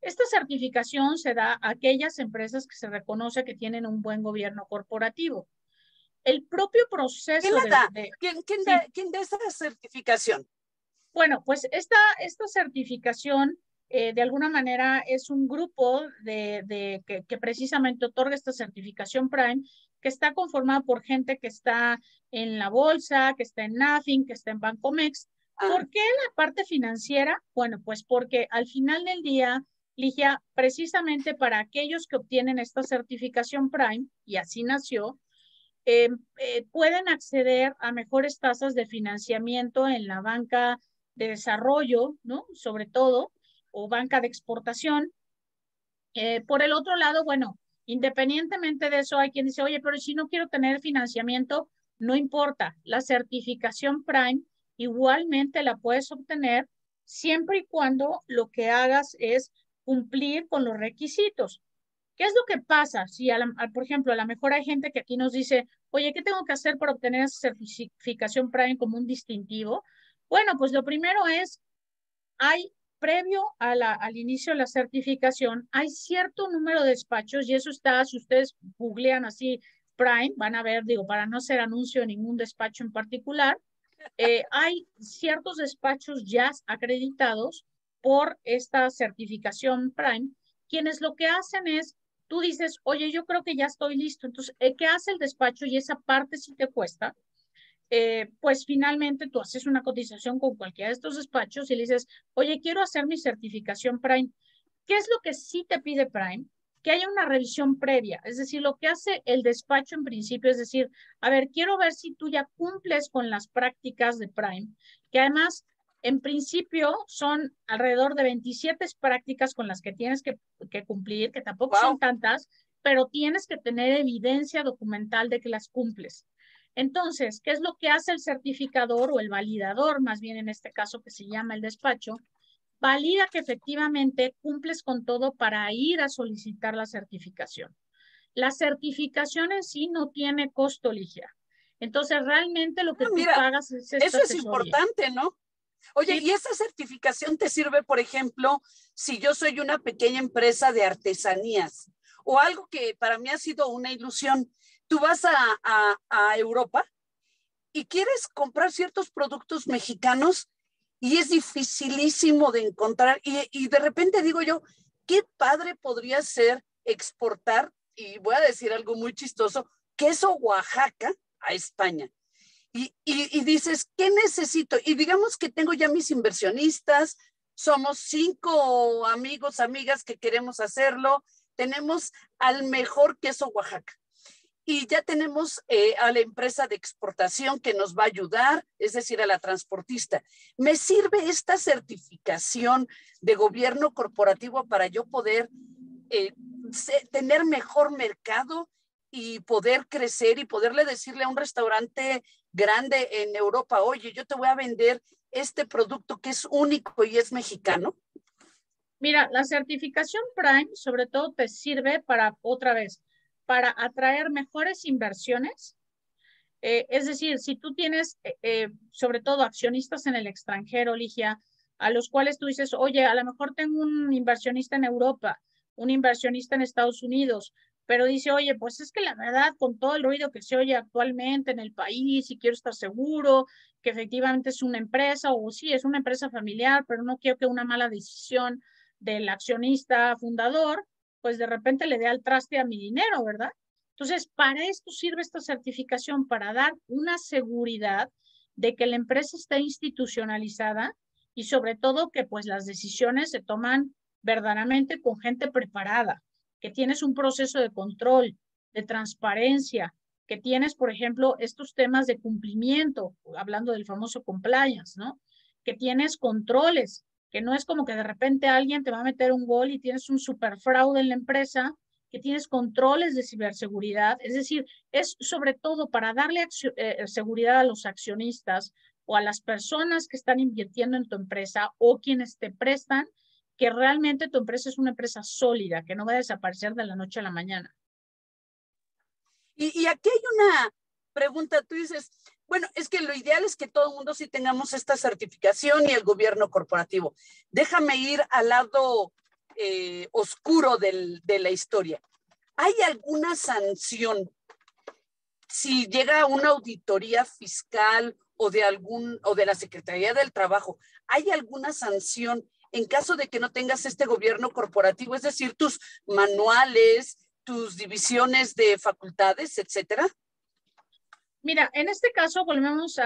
Esta certificación se da a aquellas empresas que se reconoce que tienen un buen gobierno corporativo. El propio proceso ¿Quién la da? Sí. ¿Quién da esa certificación? Bueno, pues esta certificación de alguna manera es un grupo que precisamente otorga esta certificación Prime, que está conformada por gente que está en la bolsa, que está en Nafin, que está en Bancomext. ¿Por qué la parte financiera? Bueno, pues porque al final del día, Ligia, precisamente para aquellos que obtienen esta certificación Prime, y así nació, pueden acceder a mejores tasas de financiamiento en la banca de desarrollo, ¿no? Sobre todo, o banca de exportación. Por el otro lado, bueno, independientemente de eso, hay quien dice, oye, pero si no quiero tener financiamiento, no importa, la certificación Prime igualmente la puedes obtener siempre y cuando lo que hagas es cumplir con los requisitos. ¿Qué es lo que pasa? Si, por ejemplo, a lo mejor hay gente que aquí nos dice, oye, ¿qué tengo que hacer para obtener esa certificación Prime como un distintivo? Bueno, pues lo primero es, previo al inicio de la certificación, hay cierto número de despachos y eso está, si ustedes googlean así Prime, van a ver, digo, para no hacer anuncio de ningún despacho en particular, hay ciertos despachos ya acreditados por esta certificación Prime, quienes lo que hacen es, tú dices, oye, yo creo que ya estoy listo. Entonces, ¿qué hace el despacho? Y esa parte sí te cuesta. Pues finalmente tú haces una cotización con cualquiera de estos despachos y le dices, oye, quiero hacer mi certificación Prime. ¿Qué es lo que sí te pide Prime? Que haya una revisión previa. Es decir, lo que hace el despacho en principio es decir, a ver, quiero ver si tú ya cumples con las prácticas de Prime, que además en principio son alrededor de 27 prácticas con las que tienes que cumplir, que tampoco son tantas, pero tienes que tener evidencia documental de que las cumples. Entonces, ¿qué es lo que hace el certificador o el validador, más bien en este caso que se llama el despacho? Valida que efectivamente cumples con todo para ir a solicitar la certificación. La certificación en sí no tiene costo, Ligia. Entonces, realmente lo que tú pagas es esta eso es asesoría. importante, ¿no? Oye, Sí. ¿y esa certificación te sirve, por ejemplo, si yo soy una pequeña empresa de artesanías o algo que para mí ha sido una ilusión? Tú vas a Europa y quieres comprar ciertos productos mexicanos y es dificilísimo de encontrar y de repente digo yo, qué padre podría ser exportar, y voy a decir algo muy chistoso, queso Oaxaca a España. Y dices, ¿qué necesito? Y digamos que tengo ya mis inversionistas, somos 5 amigos, amigas que queremos hacerlo, tenemos al mejor queso Oaxaca. Y ya tenemos a la empresa de exportación que nos va a ayudar, es decir, a la transportista. ¿Me sirve esta certificación de gobierno corporativo para yo poder tener mejor mercado y poder crecer y poderle decirle a un restaurante grande en Europa, oye, yo te voy a vender este producto que es único y es mexicano? Mira, la certificación Prime sobre todo te sirve para, otra vez, para atraer mejores inversiones. Es decir, si tú tienes, sobre todo accionistas en el extranjero, Ligia, a los cuales tú dices, oye, a lo mejor tengo un inversionista en Europa, un inversionista en Estados Unidos, pero dice, oye, pues es que la verdad, con todo el ruido que se oye actualmente en el país y quiero estar seguro que efectivamente es una empresa o sí, es una empresa familiar, pero no quiero que una mala decisión del accionista fundador, pues de repente le dé al traste a mi dinero, ¿verdad? Entonces, para esto sirve esta certificación, para dar una seguridad de que la empresa está institucionalizada y sobre todo que pues las decisiones se toman verdaderamente con gente preparada, que tienes un proceso de control, de transparencia, que tienes, por ejemplo, estos temas de cumplimiento, hablando del famoso compliance, ¿no? Que tienes controles, que no es como que de repente alguien te va a meter un gol y tienes un super fraude en la empresa, que tienes controles de ciberseguridad, es decir, es sobre todo para darle seguridad a los accionistas o a las personas que están invirtiendo en tu empresa o quienes te prestan, que realmente tu empresa es una empresa sólida, que no va a desaparecer de la noche a la mañana. Y aquí hay una pregunta, tú dices, bueno, es que lo ideal es que todo el mundo sí tengamos esta certificación y el gobierno corporativo. Déjame ir al lado oscuro de la historia. ¿Hay alguna sanción si llega una auditoría fiscal o de la Secretaría del Trabajo? ¿Hay alguna sanción en caso de que no tengas este gobierno corporativo? Es decir, tus manuales, tus divisiones de facultades, etcétera. Mira, en este caso volvemos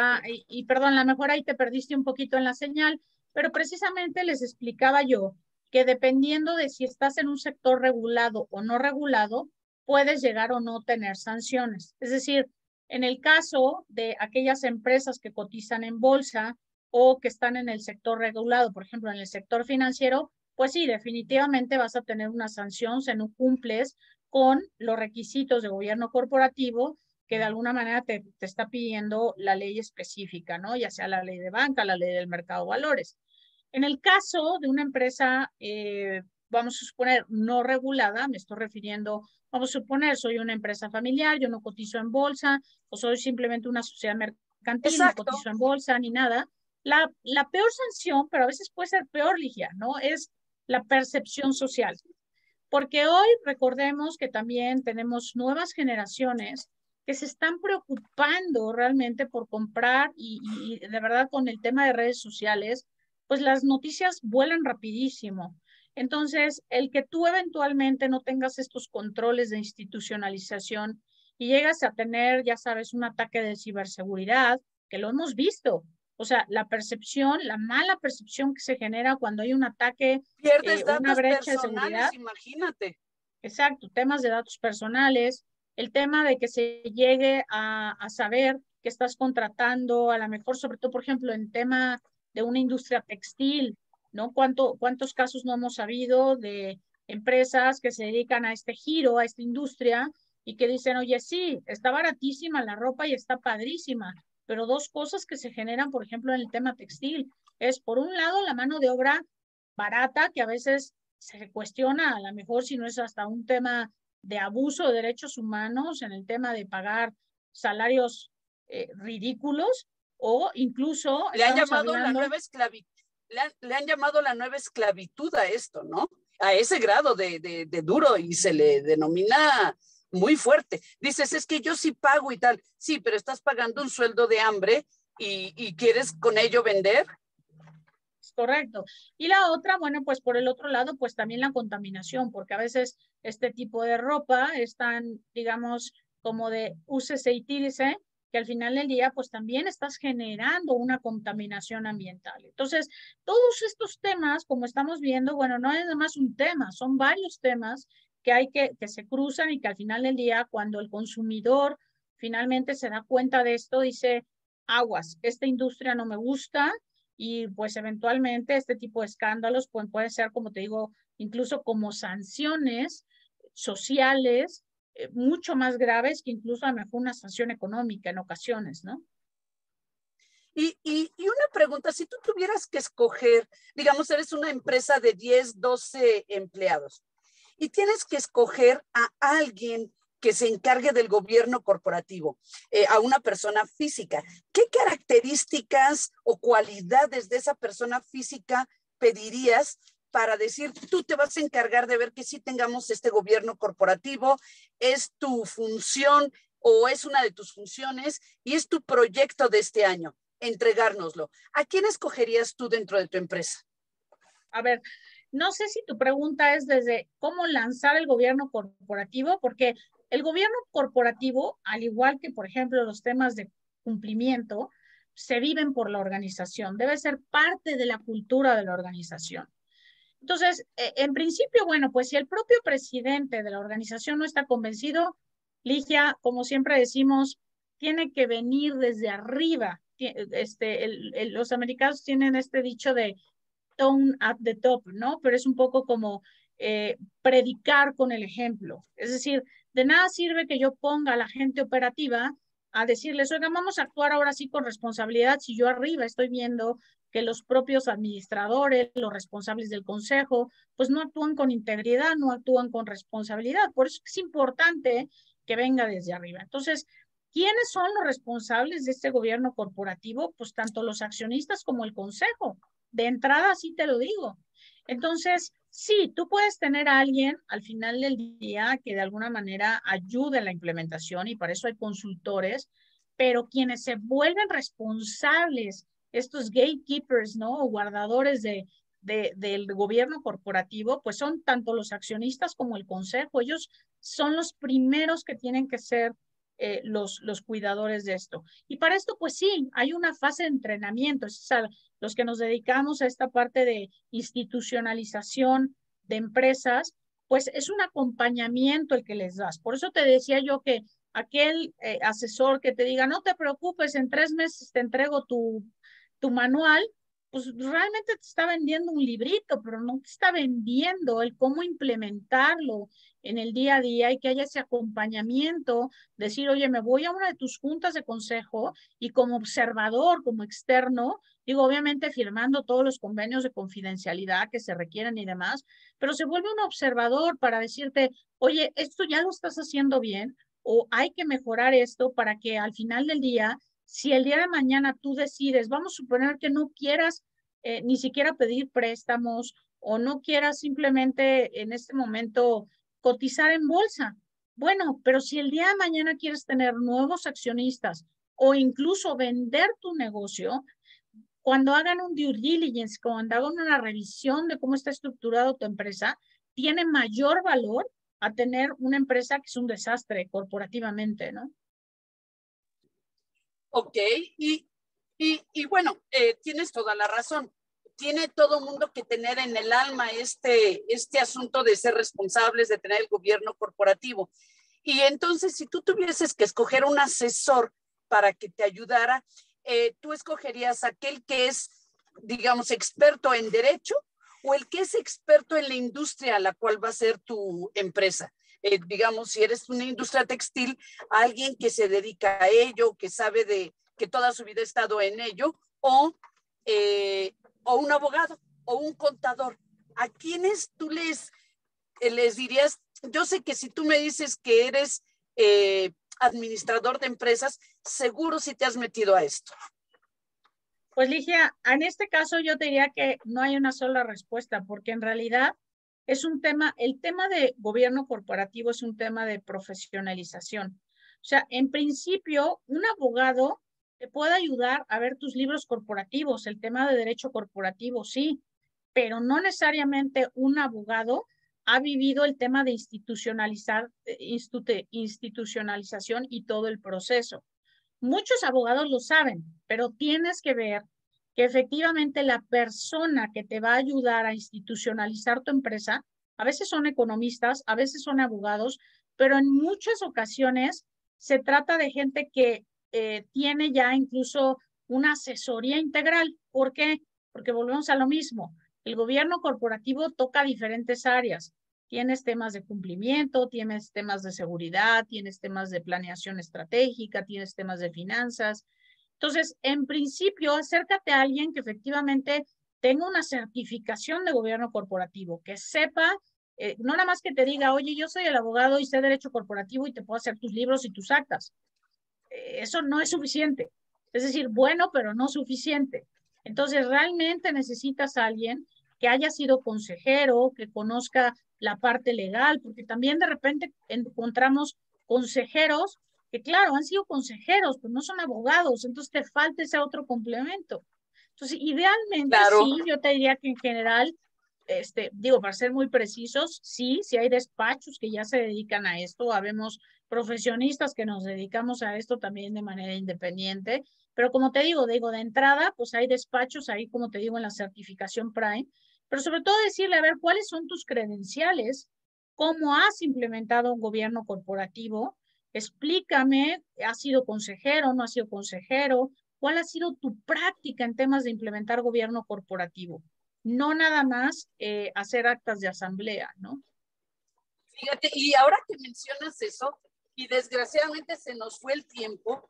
y perdón, a lo mejor ahí te perdiste un poquito en la señal, pero precisamente les explicaba yo que dependiendo de si estás en un sector regulado o no regulado, puedes llegar o no tener sanciones. Es decir, en el caso de aquellas empresas que cotizan en bolsa o que están en el sector regulado, por ejemplo, en el sector financiero, pues sí, definitivamente vas a tener una sanción si no cumples con los requisitos de gobierno corporativo que de alguna manera te está pidiendo la ley específica, ¿no? Ya sea la ley de banca, la ley del mercado de valores. En el caso de una empresa, vamos a suponer, no regulada, me estoy refiriendo, vamos a suponer, soy una empresa familiar, yo no cotizo en bolsa, o soy simplemente una sociedad mercantil, Exacto. no cotizo en bolsa ni nada. La peor sanción, pero a veces puede ser peor, Ligia, ¿no? Es la percepción social. Porque hoy recordemos que también tenemos nuevas generaciones que se están preocupando realmente por comprar y de verdad con el tema de redes sociales, pues las noticias vuelan rapidísimo. Entonces, el que tú eventualmente no tengas estos controles de institucionalización y llegas a tener, ya sabes, un ataque de ciberseguridad, que lo hemos visto. O sea, la percepción, la mala percepción que se genera cuando hay un ataque, Pierdes una datos brecha de seguridad. personales, imagínate. Exacto, temas de datos personales, el tema de que se llegue a saber que estás contratando, a lo mejor, sobre todo, por ejemplo, en tema de una industria textil, ¿no? ¿Cuántos casos no hemos sabido de empresas que se dedican a este giro, a esta industria, y que dicen, oye, sí, está baratísima la ropa y está padrísima, pero dos cosas que se generan, por ejemplo, en el tema textil, es por un lado la mano de obra barata, que a veces se cuestiona a lo mejor si no es hasta un tema de abuso de derechos humanos en el tema de pagar salarios ridículos o incluso Le han estamos llamado la hablando... nueva esclavitud, le han llamado la nueva esclavitud a esto, ¿no? A ese grado de duro y se le denomina muy fuerte. Dices, es que yo sí pago y tal. Sí, pero estás pagando un sueldo de hambre y quieres con ello vender. Correcto. Y la otra, bueno, pues por el otro lado, pues también la contaminación, porque a veces este tipo de ropa es tan, digamos, como de úsese y tírese, que al final del día, pues también estás generando una contaminación ambiental. Entonces, todos estos temas, como estamos viendo, bueno, no es nada más un tema, son varios temas que hay que se cruzan y que al final del día, cuando el consumidor finalmente se da cuenta de esto, dice, aguas, esta industria no me gusta, y pues eventualmente este tipo de escándalos pueden ser, como te digo, incluso como sanciones sociales mucho más graves que incluso a lo mejor una sanción económica en ocasiones, ¿no? Y una pregunta, si tú tuvieras que escoger, digamos, eres una empresa de 10, 12 empleados y tienes que escoger a alguien que se encargue del gobierno corporativo, a una persona física, ¿qué características o cualidades de esa persona física pedirías para decir, tú te vas a encargar de ver que sí tengamos este gobierno corporativo, es tu función o es una de tus funciones y es tu proyecto de este año, entregárnoslo? ¿A quién escogerías tú dentro de tu empresa? A ver, no sé si tu pregunta es desde cómo lanzar el gobierno corporativo, porque el gobierno corporativo, al igual que, por ejemplo, los temas de cumplimiento, se viven por la organización, debe ser parte de la cultura de la organización. Entonces, en principio, bueno, pues si el propio presidente de la organización no está convencido, Ligia, como siempre decimos, tiene que venir desde arriba. Los americanos tienen este dicho de tone at the top, ¿no? Pero es un poco como predicar con el ejemplo. Es decir, de nada sirve que yo ponga a la gente operativa a decirles, oigan, vamos a actuar ahora sí con responsabilidad si yo arriba estoy viendo que los propios administradores, los responsables del consejo, pues no actúan con integridad, no actúan con responsabilidad. Por eso es importante que venga desde arriba. Entonces, ¿quiénes son los responsables de este gobierno corporativo? Pues tanto los accionistas como el consejo. De entrada, sí te lo digo. Entonces, sí, tú puedes tener a alguien al final del día que de alguna manera ayude en la implementación y para eso hay consultores, pero quienes se vuelven responsables, estos gatekeepers, ¿no? O guardadores del gobierno corporativo, pues son tanto los accionistas como el consejo. Ellos son los primeros que tienen que ser los cuidadores de esto. Y para esto, pues sí, hay una fase de entrenamiento. O sea, los que nos dedicamos a esta parte de institucionalización de empresas, pues es un acompañamiento el que les das. Por eso te decía yo que aquel asesor que te diga, no te preocupes, en 3 meses te entrego tu manual, pues realmente te está vendiendo un librito, pero no te está vendiendo el cómo implementarlo en el día a día y que haya ese acompañamiento, decir, oye, me voy a una de tus juntas de consejo y como observador, como externo, digo, obviamente firmando todos los convenios de confidencialidad que se requieren y demás, pero se vuelve un observador para decirte, oye, esto ya lo estás haciendo bien o hay que mejorar esto para que al final del día, si el día de mañana tú decides, vamos a suponer que no quieras ni siquiera pedir préstamos o no quieras simplemente en este momento cotizar en bolsa. Bueno, pero si el día de mañana quieres tener nuevos accionistas o incluso vender tu negocio, cuando hagan un due diligence, cuando hagan una revisión de cómo está estructurado tu empresa, tiene mayor valor a tener una empresa que es un desastre corporativamente, ¿no? Ok, y bueno, tienes toda la razón. Tiene todo mundo que tener en el alma este asunto de ser responsables, de tener el gobierno corporativo. Y entonces, si tú tuvieses que escoger un asesor para que te ayudara, tú escogerías aquel que es, digamos, experto en derecho o el que es experto en la industria a la cual va a ser tu empresa. Digamos, si eres una industria textil, alguien que se dedica a ello, que sabe que toda su vida ha estado en ello, o un abogado o un contador. ¿A quiénes tú les dirías? Yo sé que si tú me dices que eres administrador de empresas, seguro si te has metido a esto. Pues Ligia, en este caso yo te diría que no hay una sola respuesta, porque en realidad es un tema, el tema de gobierno corporativo es un tema de profesionalización. O sea, en principio, un abogado te puede ayudar a ver tus libros corporativos, el tema de derecho corporativo, sí, pero no necesariamente un abogado ha vivido el tema de institucionalización y todo el proceso. Muchos abogados lo saben, pero tienes que ver que efectivamente la persona que te va a ayudar a institucionalizar tu empresa, a veces son economistas, a veces son abogados, pero en muchas ocasiones se trata de gente que tiene ya incluso una asesoría integral. ¿Por qué? Porque volvemos a lo mismo. El gobierno corporativo toca diferentes áreas. Tienes temas de cumplimiento, tienes temas de seguridad, tienes temas de planeación estratégica, tienes temas de finanzas. Entonces, en principio, acércate a alguien que efectivamente tenga una certificación de gobierno corporativo, que sepa, no nada más que te diga, oye, yo soy el abogado y sé derecho corporativo y te puedo hacer tus libros y tus actas. Eso no es suficiente. Es decir, bueno, pero no suficiente. Entonces, realmente necesitas a alguien que haya sido consejero, que conozca la parte legal, porque también de repente encontramos consejeros que, claro, han sido consejeros, pero no son abogados, entonces te falta ese otro complemento. Entonces, idealmente, Claro. sí, yo te diría que en general, digo, para ser muy precisos, sí hay despachos que ya se dedican a esto, habemos profesionistas que nos dedicamos a esto también de manera independiente, pero como te digo, de entrada, pues hay despachos ahí, como te digo, en la certificación Prime, pero sobre todo decirle, a ver, ¿cuáles son tus credenciales? ¿Cómo has implementado un gobierno corporativo? Explícame, ¿has sido consejero, no has sido consejero? ¿Cuál ha sido tu práctica en temas de implementar gobierno corporativo? No nada más hacer actas de asamblea, ¿no? Fíjate, y ahora que mencionas eso, y desgraciadamente se nos fue el tiempo,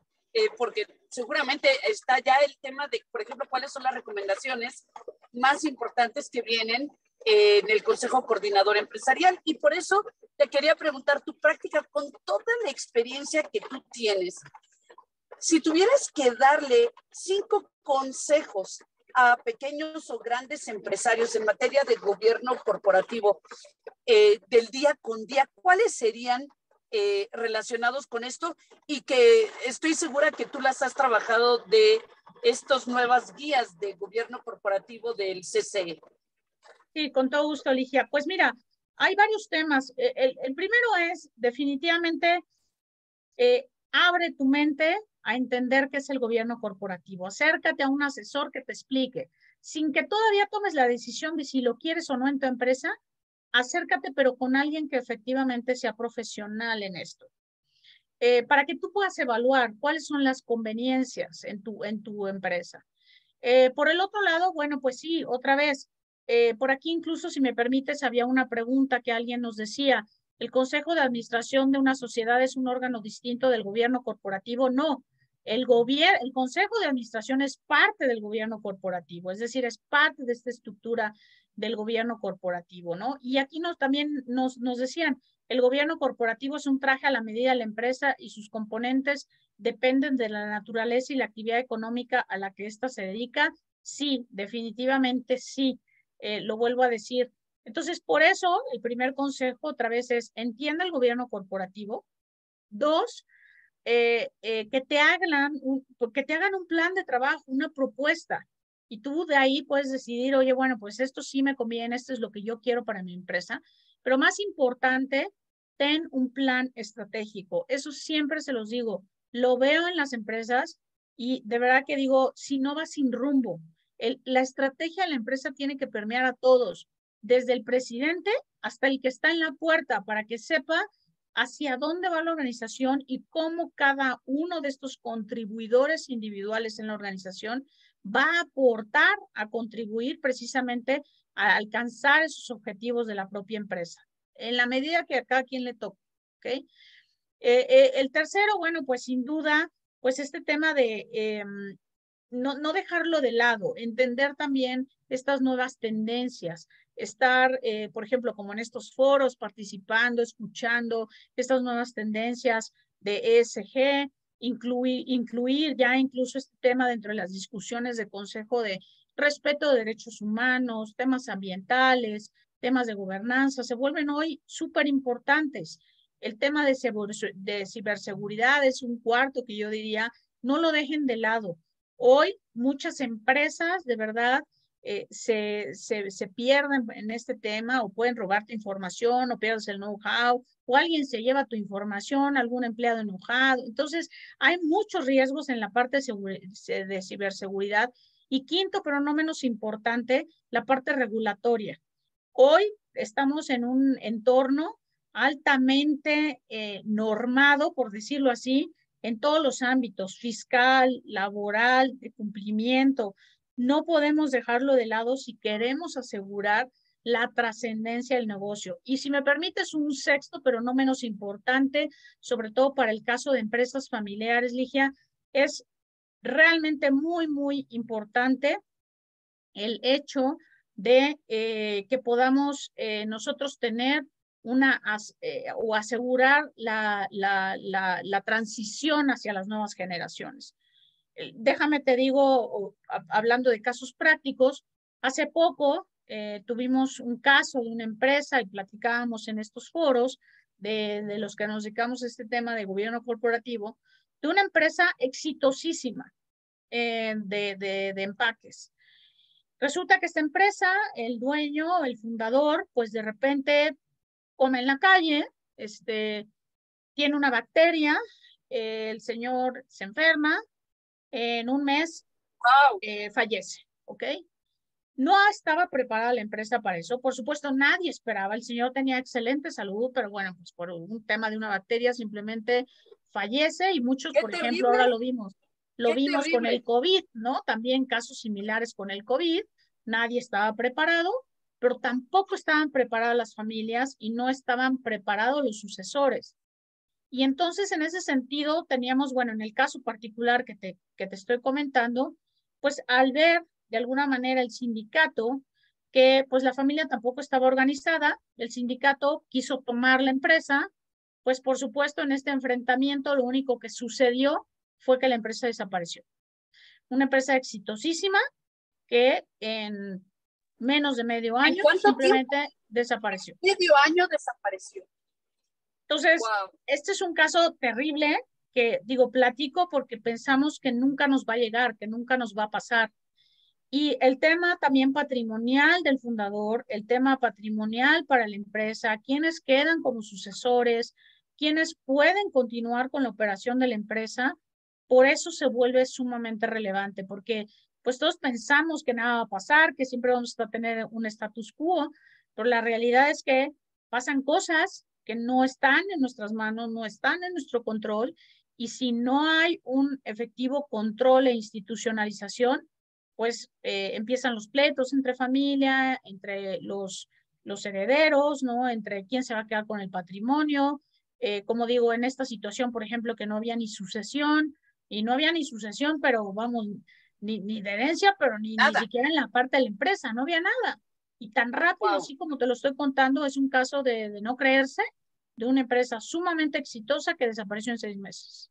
porque seguramente está ya el tema de, por ejemplo, cuáles son las recomendaciones más importantes que vienen en el Consejo Coordinador Empresarial. Y por eso te quería preguntar tu práctica con toda la experiencia que tú tienes. Si tuvieras que darle 5 consejos a pequeños o grandes empresarios en materia de gobierno corporativo del día con día, ¿cuáles serían relacionados con esto? Y que estoy segura que tú las has trabajado de estas nuevas guías de gobierno corporativo del CCE. Sí, con todo gusto, Ligia. Pues mira, hay varios temas. El primero es definitivamente abre tu mente a entender qué es el gobierno corporativo. Acércate a un asesor que te explique. Sin que todavía tomes la decisión de si lo quieres o no en tu empresa, acércate, pero con alguien que efectivamente sea profesional en esto. Para que tú puedas evaluar cuáles son las conveniencias en tu empresa. Por el otro lado, bueno, pues sí, otra vez, por aquí incluso, si me permites, había una pregunta que alguien nos decía, ¿el Consejo de Administración de una sociedad es un órgano distinto del gobierno corporativo? No, el Consejo de Administración es parte del gobierno corporativo, es decir, es parte de esta estructura del gobierno corporativo, ¿no? Y aquí también nos decían, el gobierno corporativo es un traje a la medida de la empresa y sus componentes dependen de la naturaleza y la actividad económica a la que ésta se dedica. Sí, definitivamente sí, lo vuelvo a decir. Entonces, por eso, el primer consejo otra vez es, entienda el gobierno corporativo. 2, que te hagan un plan de trabajo, una propuesta. Y tú de ahí puedes decidir, oye, bueno, pues esto sí me conviene, esto es lo que yo quiero para mi empresa. Pero más importante, ten un plan estratégico. Eso siempre se los digo. Lo veo en las empresas y de verdad que digo, si no va sin rumbo, la estrategia de la empresa tiene que permear a todos, desde el presidente hasta el que está en la puerta, para que sepa hacia dónde va la organización y cómo cada uno de estos contribuidores individuales en la organización va a aportar, a contribuir precisamente a alcanzar esos objetivos de la propia empresa, en la medida que a cada quien le toque, ¿ok? El tercero, bueno, pues sin duda, pues este tema de no dejarlo de lado, entender también estas nuevas tendencias, estar, por ejemplo, como en estos foros, participando, escuchando estas nuevas tendencias de ESG, incluir ya incluso este tema dentro de las discusiones de consejo de respeto de derechos humanos, temas ambientales, temas de gobernanza, se vuelven hoy súper importantes. El tema de ciberseguridad es un cuarto que yo diría, no lo dejen de lado. Hoy muchas empresas de verdad se pierden en este tema o pueden robarte información o pierdes el know-how o alguien se lleva tu información, algún empleado enojado. Entonces, hay muchos riesgos en la parte de ciberseguridad. Y quinto, pero no menos importante, la parte regulatoria. Hoy estamos en un entorno altamente normado, por decirlo así, en todos los ámbitos, fiscal, laboral, de cumplimiento. No podemos dejarlo de lado si queremos asegurar la trascendencia del negocio. Y si me permites un sexto, pero no menos importante, sobre todo para el caso de empresas familiares, Ligia, es realmente muy, muy importante el hecho de que podamos nosotros tener o asegurar la transición hacia las nuevas generaciones. Déjame te digo, hablando de casos prácticos, hace poco tuvimos un caso de una empresa y platicábamos en estos foros de los que nos dedicamos a este tema de gobierno corporativo, de una empresa exitosísima de empaques. Resulta que esta empresa, el dueño, el fundador, pues de repente come en la calle, tiene una bacteria, el señor se enferma, en un mes fallece, ¿ok? No estaba preparada la empresa para eso, por supuesto nadie esperaba, el señor tenía excelente salud, pero bueno, pues por un tema de una bacteria simplemente fallece y muchos, por ejemplo, ahora lo vimos con el COVID, ¿no? También casos similares con el COVID, nadie estaba preparado, pero tampoco estaban preparadas las familias y no estaban preparados los sucesores. Y entonces, en ese sentido, teníamos, bueno, en el caso particular que te estoy comentando, pues al ver de alguna manera el sindicato que pues la familia tampoco estaba organizada, el sindicato quiso tomar la empresa, pues por supuesto en este enfrentamiento lo único que sucedió fue que la empresa desapareció. Una empresa exitosísima que en menos de medio ¿En año cuánto simplemente tiempo? desapareció. Medio año desapareció. Entonces, Wow. este es un caso terrible que digo, platico porque pensamos que nunca nos va a llegar, que nunca nos va a pasar. Y el tema también patrimonial del fundador, el tema patrimonial para la empresa, quiénes quedan como sucesores, quiénes pueden continuar con la operación de la empresa, por eso se vuelve sumamente relevante, porque pues todos pensamos que nada va a pasar, que siempre vamos a tener un status quo, pero la realidad es que pasan cosas que no están en nuestras manos, no están en nuestro control, y si no hay un efectivo control e institucionalización, pues empiezan los pleitos entre familia, entre los herederos, ¿no? Entre quién se va a quedar con el patrimonio. Como digo, en esta situación, por ejemplo, que no había ni sucesión, y no había ni sucesión, pero vamos, ni de herencia, pero ni Nada. siquiera en la parte de la empresa, no había nada. Y tan rápido, Wow. así como te lo estoy contando, es un caso de no creerse, de una empresa sumamente exitosa que desapareció en 6 meses.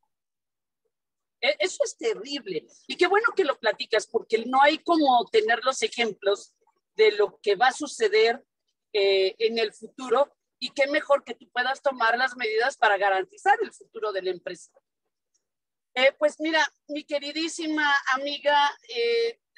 Eso es terrible. Y qué bueno que lo platicas, porque no hay como tener los ejemplos de lo que va a suceder en el futuro, y qué mejor que tú puedas tomar las medidas para garantizar el futuro de la empresa. Pues mira, mi queridísima amiga,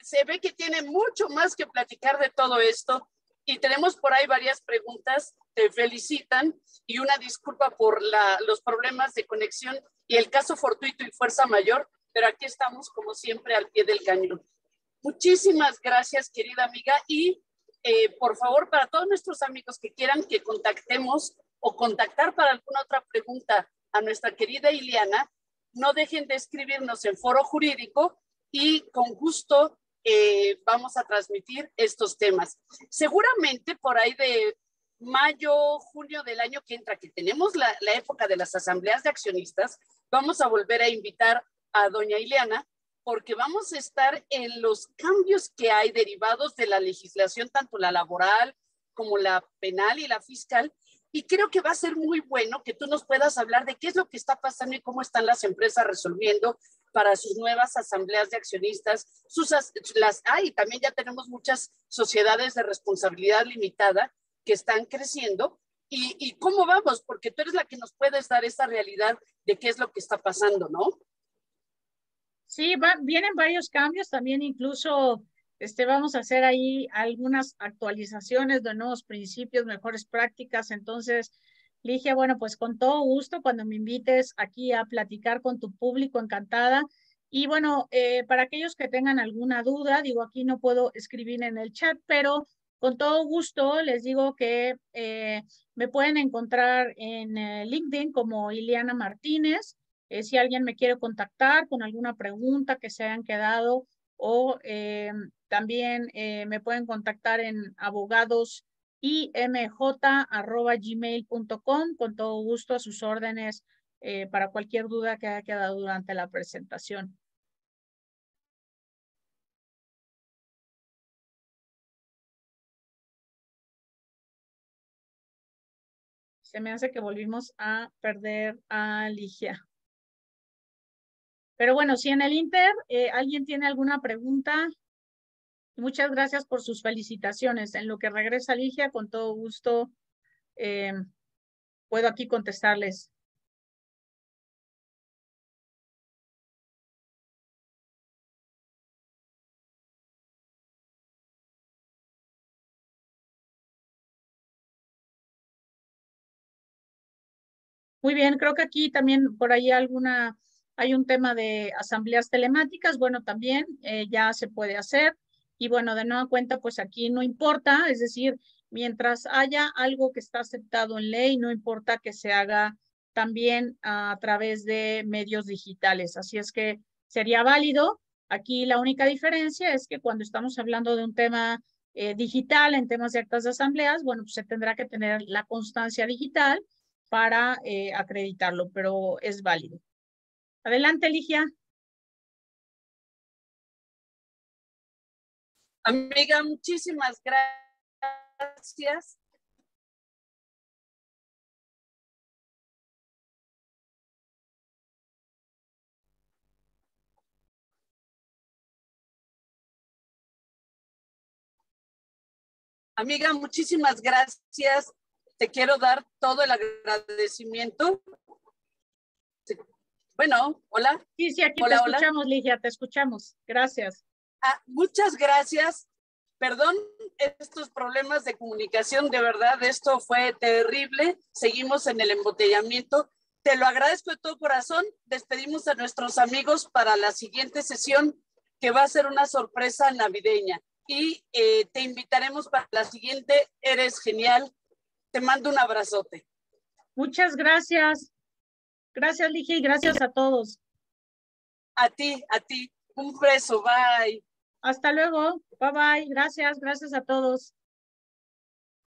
se ve que tiene mucho más que platicar de todo esto, y tenemos por ahí varias preguntas. Te felicitan y una disculpa por los problemas de conexión y el caso fortuito y fuerza mayor, pero aquí estamos como siempre al pie del cañón. Muchísimas gracias, querida amiga, y por favor, para todos nuestros amigos que quieran que contactemos o contactar para alguna otra pregunta a nuestra querida Ileana, no dejen de escribirnos en Foro Jurídico, y con gusto vamos a transmitir estos temas. Seguramente por ahí de mayo, junio del año que entra, que tenemos la época de las asambleas de accionistas, vamos a volver a invitar a doña Ileana, porque vamos a estar en los cambios que hay derivados de la legislación, tanto la laboral como la penal y la fiscal. Y creo que va a ser muy bueno que tú nos puedas hablar de qué es lo que está pasando y cómo están las empresas resolviendo para sus nuevas asambleas de accionistas. También ya tenemos muchas sociedades de responsabilidad limitada que están creciendo. Y cómo vamos, porque tú eres la que nos puedes dar esa realidad de qué es lo que está pasando, ¿no? Sí, vienen varios cambios, también incluso vamos a hacer ahí algunas actualizaciones de nuevos principios, mejores prácticas. Entonces, Ligia, bueno, pues con todo gusto, cuando me invites aquí a platicar con tu público, encantada. Y bueno, para aquellos que tengan alguna duda, digo, aquí no puedo escribir en el chat, pero con todo gusto les digo que me pueden encontrar en LinkedIn como Ileana Martínez. Si alguien me quiere contactar con alguna pregunta que se hayan quedado, o también me pueden contactar en abogadosimj@gmail.com, con todo gusto a sus órdenes para cualquier duda que haya quedado durante la presentación. Se me hace que volvimos a perder a Ligia. Pero bueno, si en el Inter alguien tiene alguna pregunta, muchas gracias por sus felicitaciones. En lo que regresa Ligia, con todo gusto puedo aquí contestarles. Muy bien, creo que aquí también por ahí hay un tema de asambleas telemáticas. Bueno, también ya se puede hacer. Y bueno, de nueva cuenta, pues aquí no importa, es decir, mientras haya algo que está aceptado en ley, no importa que se haga también a través de medios digitales. Así es que sería válido. Aquí la única diferencia es que cuando estamos hablando de un tema digital, en temas de actas de asambleas, bueno, pues se tendrá que tener la constancia digital para acreditarlo, pero es válido. Adelante, Ligia. Amiga, muchísimas gracias. gracias. Amiga, muchísimas gracias. Te quiero dar todo el agradecimiento. Bueno, hola. Sí, aquí hola, te escuchamos, Ligia, te escuchamos. Gracias. Muchas gracias. Perdón estos problemas de comunicación, de verdad, esto fue terrible. Seguimos en el embotellamiento. Te lo agradezco de todo corazón. Despedimos a nuestros amigos para la siguiente sesión, que va a ser una sorpresa navideña. Y te invitaremos para la siguiente. Eres genial. Te mando un abrazote. Muchas gracias. Gracias, Ligia, y gracias a todos. A ti. Un beso. Bye. Hasta luego. Bye, bye. Gracias a todos.